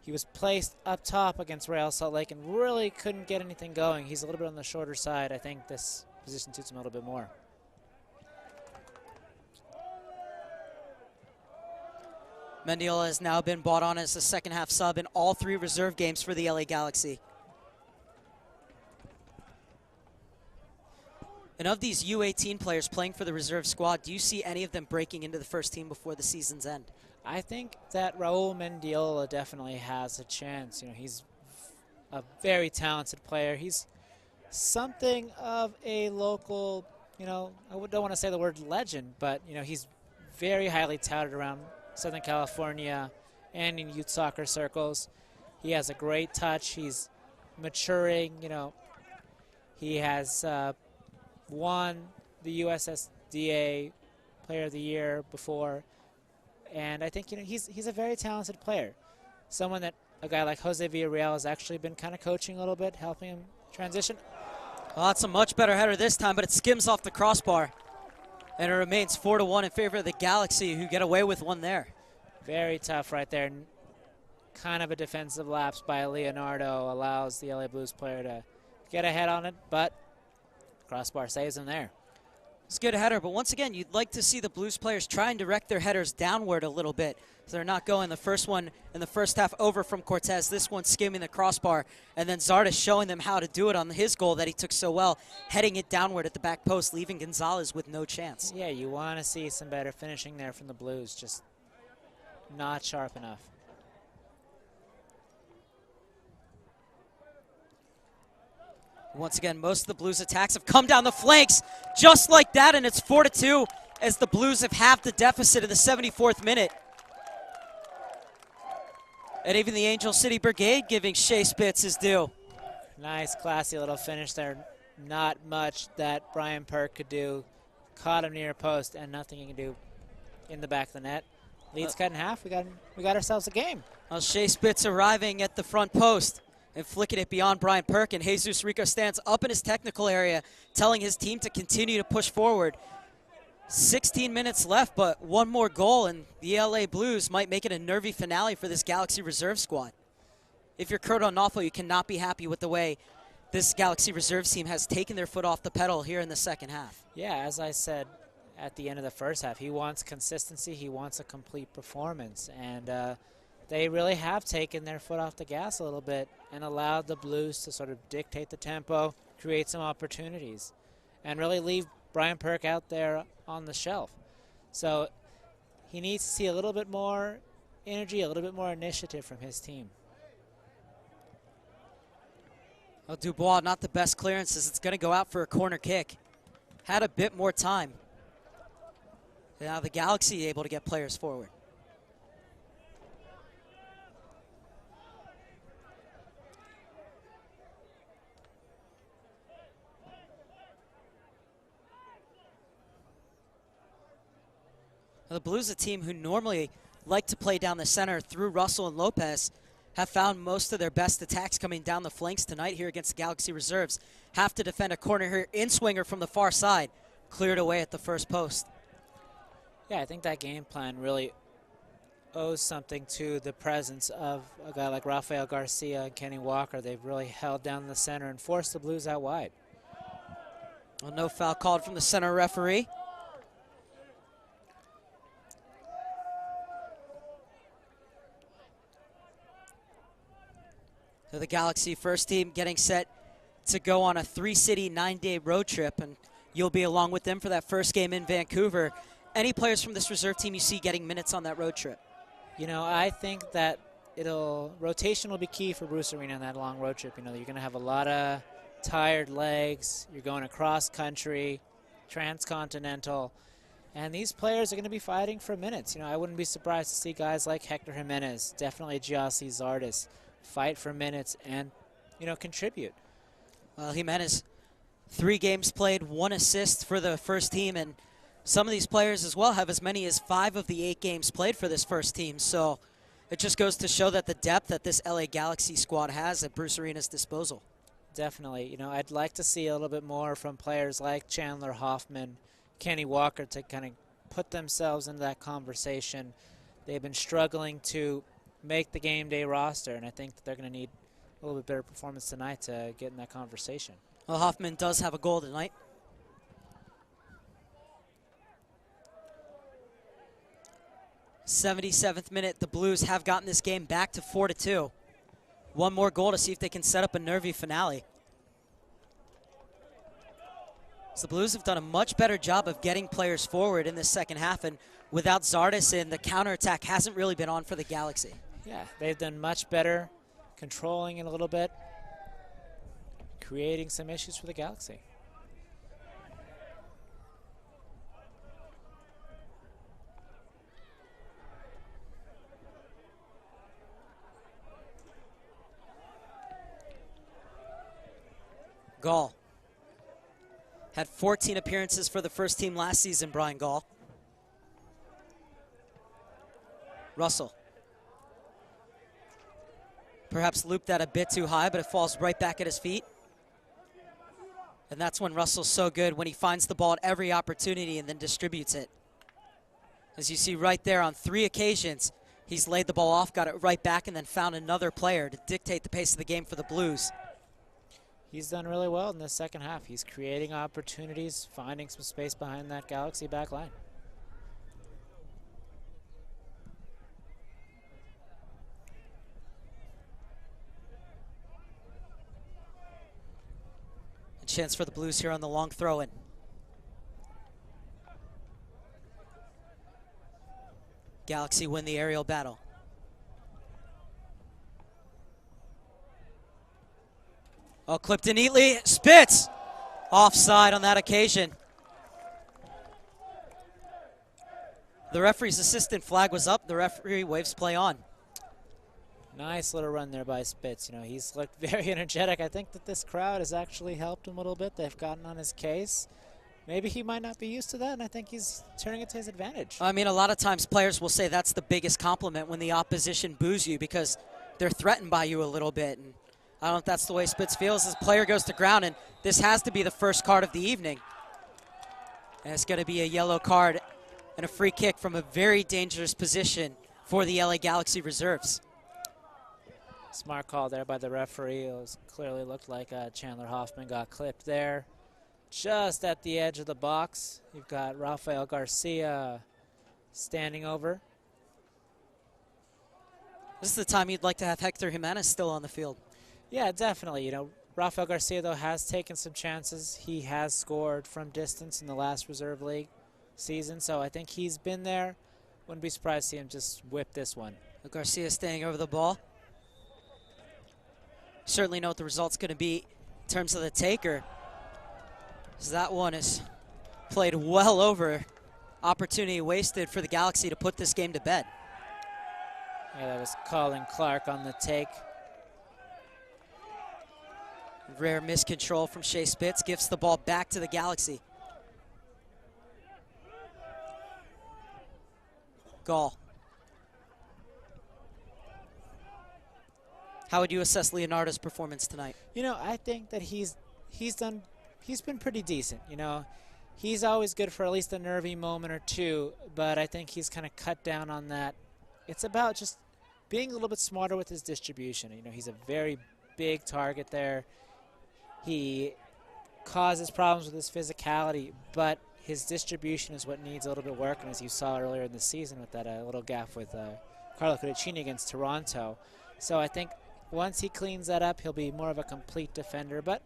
He was placed up top against Real Salt Lake and really couldn't get anything going. He's a little bit on the shorter side. I think this position suits him a little bit more. Mendiola has now been brought on as a second-half sub in all 3 reserve games for the LA Galaxy. And of these U18 players playing for the reserve squad, do you see any of them breaking into the first team before the season's end? I think that Raul Mendiola definitely has a chance. You know, he's a very talented player. He's something of a local, you know, I don't want to say the word legend, but, you know, he's very highly touted around Southern California and in youth soccer circles. He has a great touch. He's maturing, you know. He has won the USSDA Player of the Year before, and I think, you know, he's a very talented player. Someone that a guy like Jose Villarreal has actually been kind of coaching a little bit, helping him transition. Well, that's a much better header this time, but it skims off the crossbar, and it remains 4-1 in favor of the Galaxy, who get away with one there. Very tough right there. Kind of a defensive lapse by Leonardo allows the LA Blues player to get ahead on it, but crossbar saves him there. It's a good header, but once again, you'd like to see the Blues players try and direct their headers downward a little bit, so they're not going the first one in the first half over from Cortez, this one skimming the crossbar, and then Zardes showing them how to do it on his goal that he took so well, heading it downward at the back post, leaving Gonzalez with no chance. Yeah, you want to see some better finishing there from the Blues, just not sharp enough. Once again, most of the Blues attacks have come down the flanks just like that, and it's 4-2 as the Blues have halved the deficit in the 74th minute. And even the Angel City Brigade giving Shay Spitz his due. Nice, classy little finish there. Not much that Brian Perk could do. Caught him near post, and nothing he can do in the back of the net. Lead's cut in half. We got ourselves a game. Well, Shay Spitz arriving at the front post and flicking it beyond Brian Perk, and Jesus Rico stands up in his technical area, telling his team to continue to push forward. 16 minutes left, but one more goal, and the LA Blues might make it a nervy finale for this Galaxy reserve squad. If you're Kurt Onofo, you cannot be happy with the way this Galaxy reserves team has taken their foot off the pedal here in the second half. Yeah, as I said at the end of the first half, he wants consistency, he wants a complete performance, and they really have taken their foot off the gas a little bit and allowed the Blues to sort of dictate the tempo, create some opportunities, and really leave Brian Perk out there on the shelf. So he needs to see a little bit more energy, a little bit more initiative from his team. Well, Dubois, not the best clearances. It's going to go out for a corner kick. Had a bit more time. Now the Galaxy able to get players forward. The Blues, a team who normally like to play down the center through Russell and Lopez, have found most of their best attacks coming down the flanks tonight here against the Galaxy reserves. Have to defend a corner here, in-swinger from the far side, cleared away at the first post. Yeah, I think that game plan really owes something to the presence of a guy like Rafael Garcia and Kenny Walker. They've really held down the center and forced the Blues out wide. Well, no foul called from the center referee. So the Galaxy first team getting set to go on a 3-city, 9-day road trip, and you'll be along with them for that first game in Vancouver. Any players from this reserve team you see getting minutes on that road trip? You know, I think that rotation will be key for Bruce Arena on that long road trip. You know, you're going to have a lot of tired legs. You're going across country, transcontinental, and these players are going to be fighting for minutes. You know, I wouldn't be surprised to see guys like Hector Jimenez, definitely Gyasi Zardes, fight for minutes and, you know, contribute. Well, Jimenez, 3 games played, 1 assist for the first team, and some of these players as well have as many as 5 of the 8 games played for this first team. So it just goes to show that the depth that this LA Galaxy squad has at Bruce Arena's disposal. Definitely. You know, I'd like to see a little bit more from players like Chandler Hoffman, Kenny Walker to kind of put themselves into that conversation. They've been struggling to make the game day roster, and I think that they're going to need a little bit better performance tonight to get in that conversation. Well, Hoffman does have a goal tonight. 77th minute, the Blues have gotten this game back to 4-2. One more goal to see if they can set up a Nervy finale. So the Blues have done a much better job of getting players forward in the second half, and without Zardes in, the counterattack hasn't really been on for the Galaxy. Yeah, they've done much better controlling it a little bit, creating some issues for the Galaxy. Gall had 14 appearances for the first team last season, Brian Gall. Russell. Perhaps looped that a bit too high, but it falls right back at his feet. And that's when Russell's so good, when he finds the ball at every opportunity and then distributes it. As you see right there, on 3 occasions, he's laid the ball off, got it right back, and then found another player to dictate the pace of the game for the Blues. He's done really well in the second half. He's creating opportunities, finding some space behind that Galaxy back line. A chance for the Blues here on the long throw-in. Galaxy win the aerial battle. Oh, clipped in neatly. Spitz! Offside on that occasion. The referee's assistant flag was up. The referee waves play on. Nice little run there by Spitz. You know, he's looked very energetic. I think that this crowd has actually helped him a little bit. They've gotten on his case. Maybe he might not be used to that, and I think he's turning it to his advantage. I mean, a lot of times players will say that's the biggest compliment when the opposition boos you because they're threatened by you a little bit. And I don't know if that's the way Spitz feels. This player goes to ground, and this has to be the first card of the evening. And it's going to be a yellow card and a free kick from a very dangerous position for the LA Galaxy reserves. Smart call there by the referee. It clearly looked like Chandler Hoffman got clipped there. Just at the edge of the box, you've got Rafael Garcia standing over. This is the time you'd like to have Hector Jimenez still on the field. Yeah, definitely. You know, Rafael Garcia, though, has taken some chances. He has scored from distance in the last reserve league season, so I think he's been there. Wouldn't be surprised to see him just whip this one. Garcia staying over the ball. Certainly know what the result's going to be in terms of the taker. So that one is played well over. Opportunity wasted for the Galaxy to put this game to bed. Yeah, that was Colin Clark on the take. Rare miscontrol from Shay Spitz gives the ball back to the Galaxy. Gall. How would you assess Leonardo's performance tonight? You know, I think that he's been pretty decent. You know, he's always good for at least a nervy moment or two, but I think he's kind of cut down on that. It's about just being a little bit smarter with his distribution. You know, he's a very big target there. He causes problems with his physicality, but his distribution is what needs a little bit of work, and as you saw earlier in the season with that little gaffe with Carlo Cudicini against Toronto. So I think once he cleans that up, he'll be more of a complete defender, but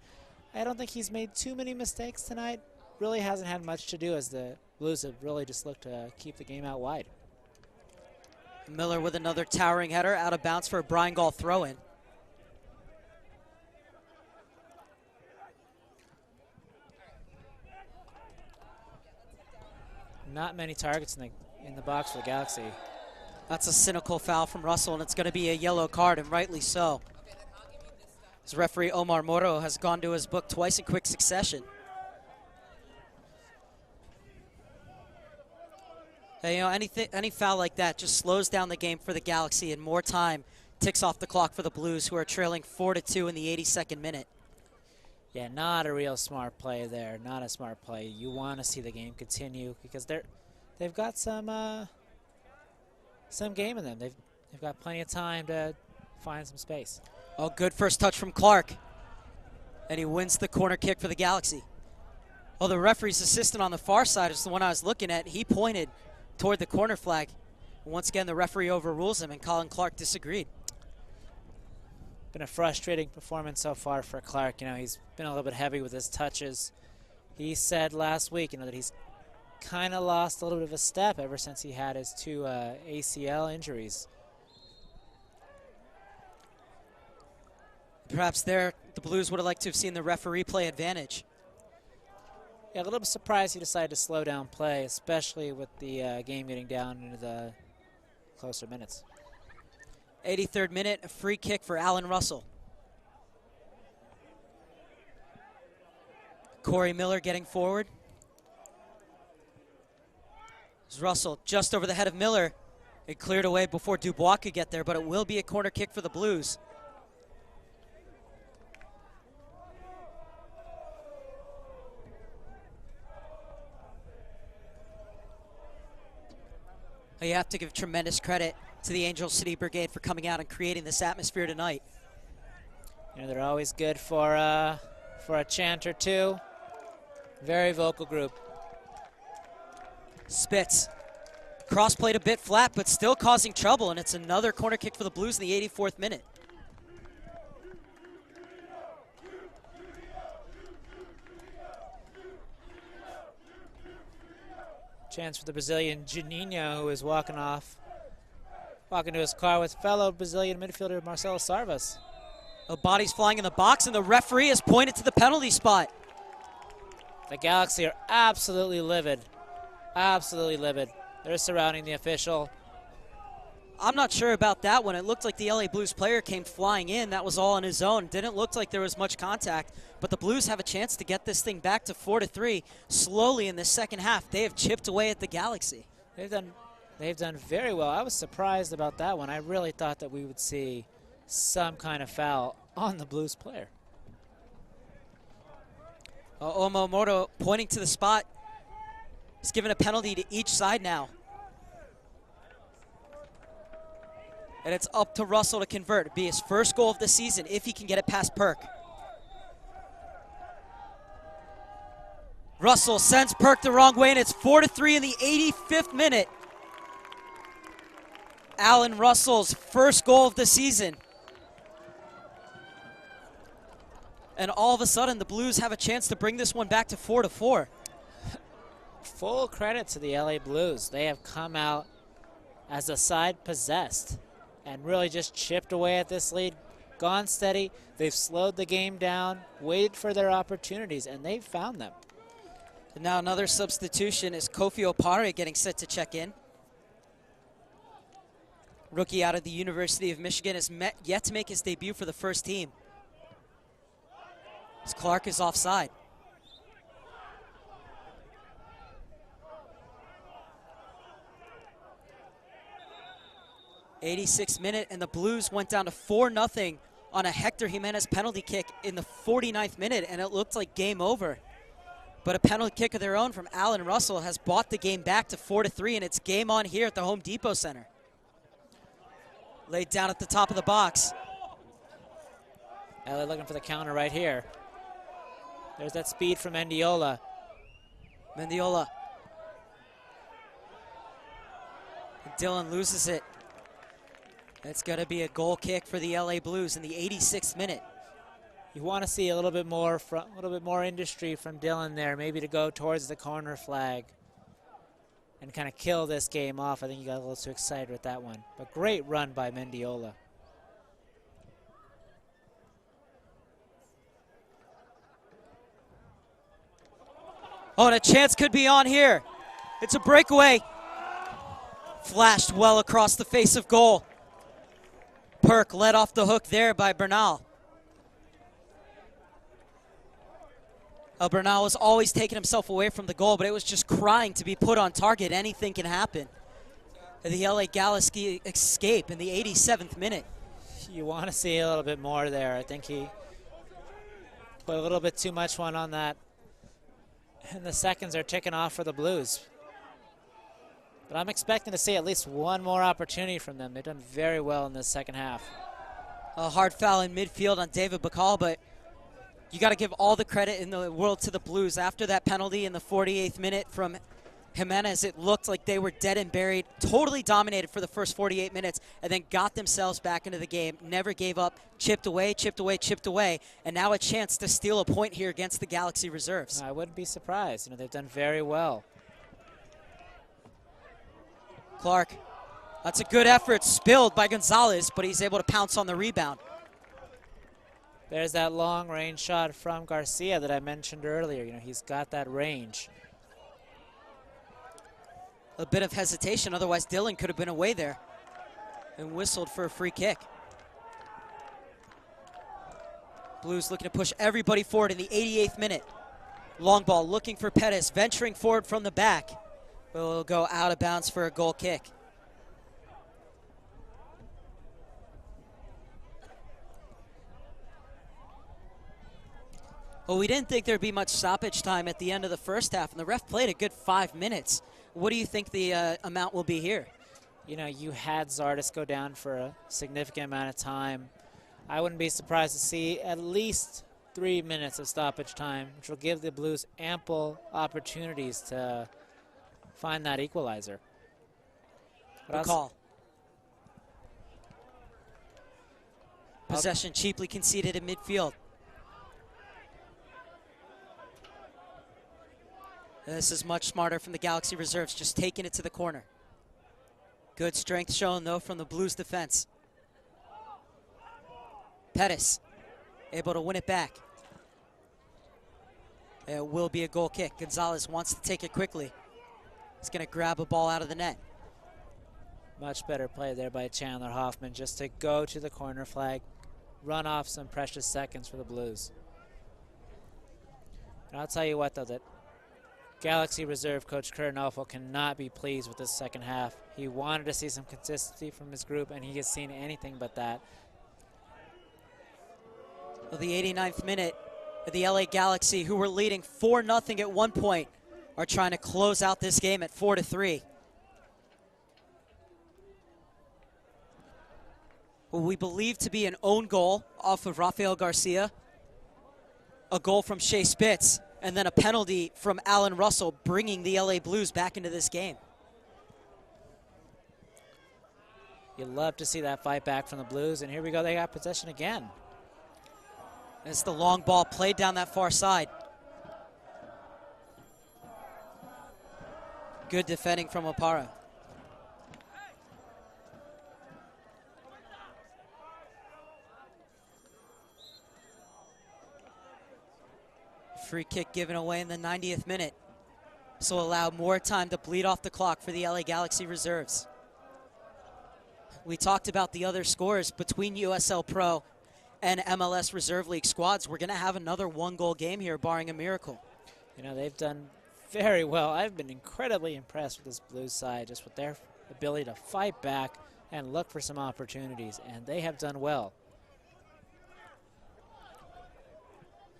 I don't think he's made too many mistakes tonight. Really hasn't had much to do as the Blues have really just looked to keep the game out wide. Miller with another towering header out of bounds for a Brian Gall throw-in. Not many targets in the box for the Galaxy. That's a cynical foul from Russell, and it's going to be a yellow card, and rightly so. As referee Omar Moro has gone to his book twice in quick succession. Hey, you know, any foul like that just slows down the game for the Galaxy, and more time ticks off the clock for the Blues, who are trailing 4-2 in the 82nd minute. Yeah, not a real smart play there. Not a smart play. You want to see the game continue because they've got some game in them. They've got plenty of time to find some space. Oh, good first touch from Clark. And he wins the corner kick for the Galaxy. Well, the referee's assistant on the far side is the one I was looking at. He pointed toward the corner flag. Once again, the referee overrules him, and Colin Clark disagreed. Been a frustrating performance so far for Clark. You know, he's been a little bit heavy with his touches. He said last week, you know, that he's kind of lost a little bit of a step ever since he had his 2 ACL injuries. Perhaps there, the Blues would have liked to have seen the referee play advantage. Yeah, a little bit surprised he decided to slow down play, especially with the game getting down into the closer minutes. 83rd minute, a free kick for Allan Russell. Corey Miller getting forward. As Russell just over the head of Miller. It cleared away before Dubois could get there, but it will be a corner kick for the Blues. You have to give tremendous credit to the Angel City Brigade for coming out and creating this atmosphere tonight. You know, they're always good for a chant or two. Very vocal group. Spitz. Cross played a bit flat, but still causing trouble, and it's another corner kick for the Blues in the 84th minute. Chance for the Brazilian Juninho, who is walking to his car with fellow Brazilian midfielder Marcelo Sarvas. A body's flying in the box, and the referee has pointed to the penalty spot. The Galaxy are absolutely livid. Absolutely livid. They're surrounding the official. I'm not sure about that one. It looked like the LA Blues player came flying in. That was all on his own. Didn't look like there was much contact, but the Blues have a chance to get this thing back to 4-3 slowly in the second half. They have chipped away at the Galaxy. They've done very well. I was surprised about that one. I really thought that we would see some kind of foul on the Blues player. Omomoto pointing to the spot. He's given a penalty to each side now. And it's up to Russell to convert. It'd be his first goal of the season if he can get it past Perk. Russell sends Perk the wrong way, and it's 4-3 in the 85th minute. Allan Russell's first goal of the season. And all of a sudden, the Blues have a chance to bring this one back to 4-4. Full credit to the LA Blues. They have come out as a side possessed and really just chipped away at this lead, gone steady. They've slowed the game down, waited for their opportunities, and they've found them. And now another substitution is Kofi Opare getting set to check in. Rookie out of the University of Michigan has yet to make his debut for the first team. As Clark is offside. '86th minute, and the Blues went down to 4-0 on a Hector Jimenez penalty kick in the 49th minute, and it looked like game over. But a penalty kick of their own from Allan Russell has brought the game back to 4-3, and it's game on here at the Home Depot Center. Laid down at the top of the box. LA looking for the counter right here. There's that speed from Mendiola. Mendiola. Dylan loses it. It's going to be a goal kick for the LA Blues in the 86th minute. You want to see a little bit more industry from Dylan there, maybe to go towards the corner flag and kind of kill this game off. I think you got a little too excited with that one. But great run by Mendiola. Oh, and a chance could be on here. It's a breakaway. Flashed well across the face of goal. Perk led off the hook there by Bernal. Bernal was always taking himself away from the goal, but it was just crying to be put on target. Anything can happen. The LA Galaxy escape in the 87th minute. You want to see a little bit more there. I think he put a little bit too much one on that. And the seconds are ticking off for the Blues. But I'm expecting to see at least one more opportunity from them. They've done very well in this second half. A hard foul in midfield on David Bacall, but you got to give all the credit in the world to the Blues. After that penalty in the 48th minute from Jimenez, it looked like they were dead and buried, totally dominated for the first 48 minutes, and then got themselves back into the game, never gave up, chipped away, and now a chance to steal a point here against the Galaxy reserves. I wouldn't be surprised. You know, they've done very well. Clark, that's a good effort, spilled by Gonzalez, but he's able to pounce on the rebound. There's that long-range shot from Garcia that I mentioned earlier. You know, he's got that range. A bit of hesitation, otherwise Dylan could have been away there and whistled for a free kick. Blues looking to push everybody forward in the 88th minute. Long ball looking for Pettis, venturing forward from the back. Will go out of bounds for a goal kick. Well, we didn't think there'd be much stoppage time at the end of the first half, and the ref played a good 5 minutes. What do you think the amount will be here? You know, you had Zardes go down for a significant amount of time. I wouldn't be surprised to see at least 3 minutes of stoppage time, which will give the Blues ample opportunities to find that equalizer. Good call. Possession cheaply conceded in midfield. This is much smarter from the Galaxy reserves, just taking it to the corner. Good strength shown, though, from the Blues defense. Pettis able to win it back. It will be a goal kick. Gonzalez wants to take it quickly. He's going to grab a ball out of the net. Much better play there by Chandler Hoffman, just to go to the corner flag, run off some precious seconds for the Blues. And I'll tell you what, though, that Galaxy reserve coach Kurt Nofel cannot be pleased with this second half. He wanted to see some consistency from his group, and he has seen anything but that. Well, the 89th minute, the LA Galaxy, who were leading 4-0 at one point, are trying to close out this game at 4-3. What we believe to be an own goal off of Rafael Garcia, a goal from Shay Spitz, and then a penalty from Allan Russell, bringing the LA Blues back into this game. You love to see that fight back from the Blues, and here we go, they got possession again. It's the long ball played down that far side. Good defending from Opara. Free kick given away in the 90th minute. So allow more time to bleed off the clock for the LA Galaxy reserves. We talked about the other scores between USL Pro and MLS Reserve League squads. We're going to have another one-goal game here, barring a miracle. You know, they've done very well. I've been incredibly impressed with this Blues side, just with their ability to fight back and look for some opportunities, and they have done well.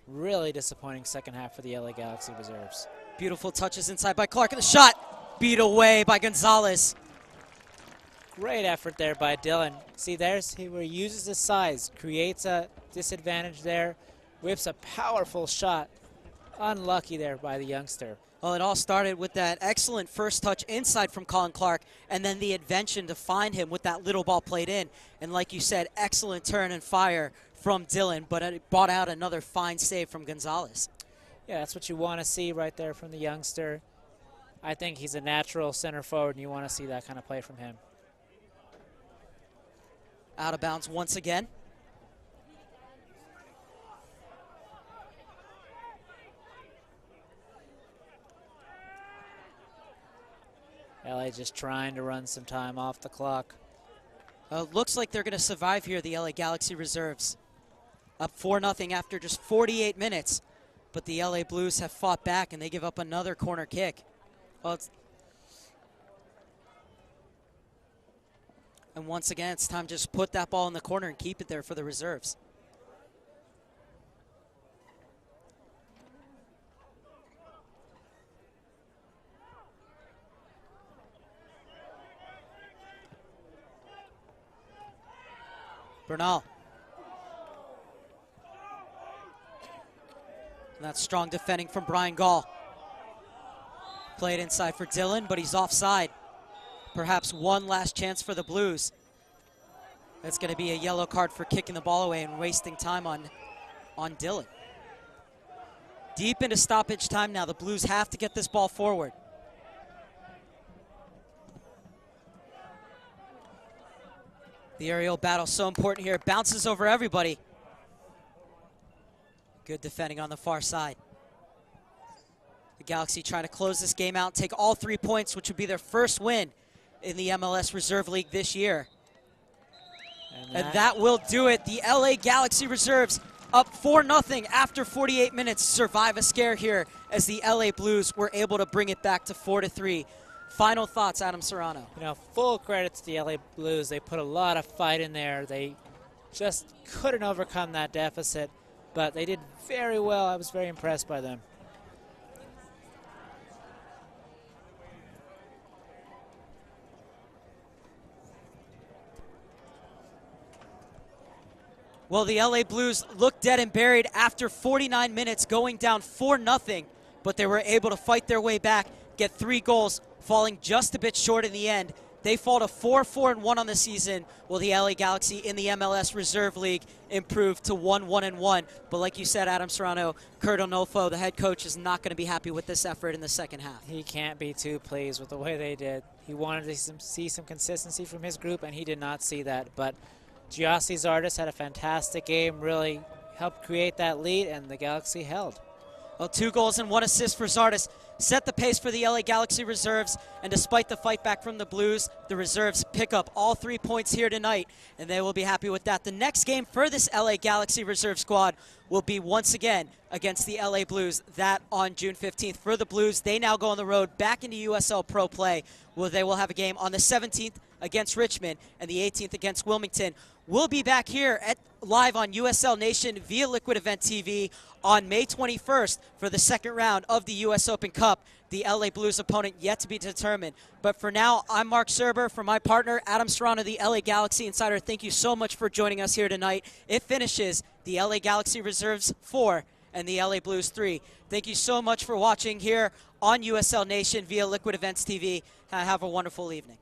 Really disappointing second half for the LA Galaxy reserves. Beautiful touches inside by Clark, and the shot beat away by Gonzalez. Great effort there by Dylan. See, there's where he uses his size, creates a disadvantage there, whips a powerful shot unlucky there by the youngster. Well, it all started with that excellent first touch inside from Colin Clark, and then the invention to find him with that little ball played in. And like you said, excellent turn and fire from Dylan, but it brought out another fine save from Gonzalez. Yeah, that's what you want to see right there from the youngster. I think he's a natural center forward, and you want to see that kind of play from him. Out of bounds once again. LA just trying to run some time off the clock. Looks like they're going to survive here, the LA Galaxy reserves. Up 4-0 after just 48 minutes. But the LA Blues have fought back, and they give up another corner kick. And once again, it's time to just put that ball in the corner and keep it there for the reserves. Bernal. And that's strong defending from Brian Gall. Played inside for Dylan, but he's offside. Perhaps one last chance for the Blues. That's going to be a yellow card for kicking the ball away and wasting time on Dylan. Deep into stoppage time now. The Blues have to get this ball forward. The aerial battle so important here. Bounces over everybody. Good defending on the far side. The Galaxy trying to close this game out and take all 3 points, which would be their first win in the MLS Reserve League this year. And that will do it. The LA Galaxy reserves up 4-0 after 48 minutes. Survive a scare here as the LA Blues were able to bring it back to 4-3. Final thoughts, Adam Serrano. You know, full credit to the LA Blues. They put a lot of fight in there. They just couldn't overcome that deficit, but they did very well. I was very impressed by them. Well, the LA Blues looked dead and buried after 49 minutes, going down 4-0, but they were able to fight their way back, get 3 goals, falling just a bit short in the end. They fall to 4-4-1 on the season, while the LA Galaxy in the MLS Reserve League improved to 1-1-1. But like you said, Adam Serrano, Kurt Onofo, the head coach, is not going to be happy with this effort in the second half. He can't be too pleased with the way they did. He wanted to see some consistency from his group, and he did not see that. But Gyasi Zardes had a fantastic game, really helped create that lead, and the Galaxy held. Well, 2 goals and 1 assist for Zardes set the pace for the LA Galaxy reserves, and despite the fight back from the Blues, the reserves pick up all 3 points here tonight, and they will be happy with that. The next game for this LA Galaxy reserve squad will be once again against the LA Blues, that on June 15th. For the Blues, they now go on the road back into USL Pro play, where they will have a game on the 17th against Richmond and the 18th against Wilmington. We'll be back here live on USL Nation via Liquid Event TV on May 21st for the second round of the U.S. Open Cup. The LA Blues opponent yet to be determined. But for now, I'm Mark Serber. For my partner, Adam Serrano, the LA Galaxy Insider, thank you so much for joining us here tonight. It finishes the LA Galaxy Reserves 4 and the LA Blues 3. Thank you so much for watching here on USL Nation via Liquid Events TV. Have a wonderful evening.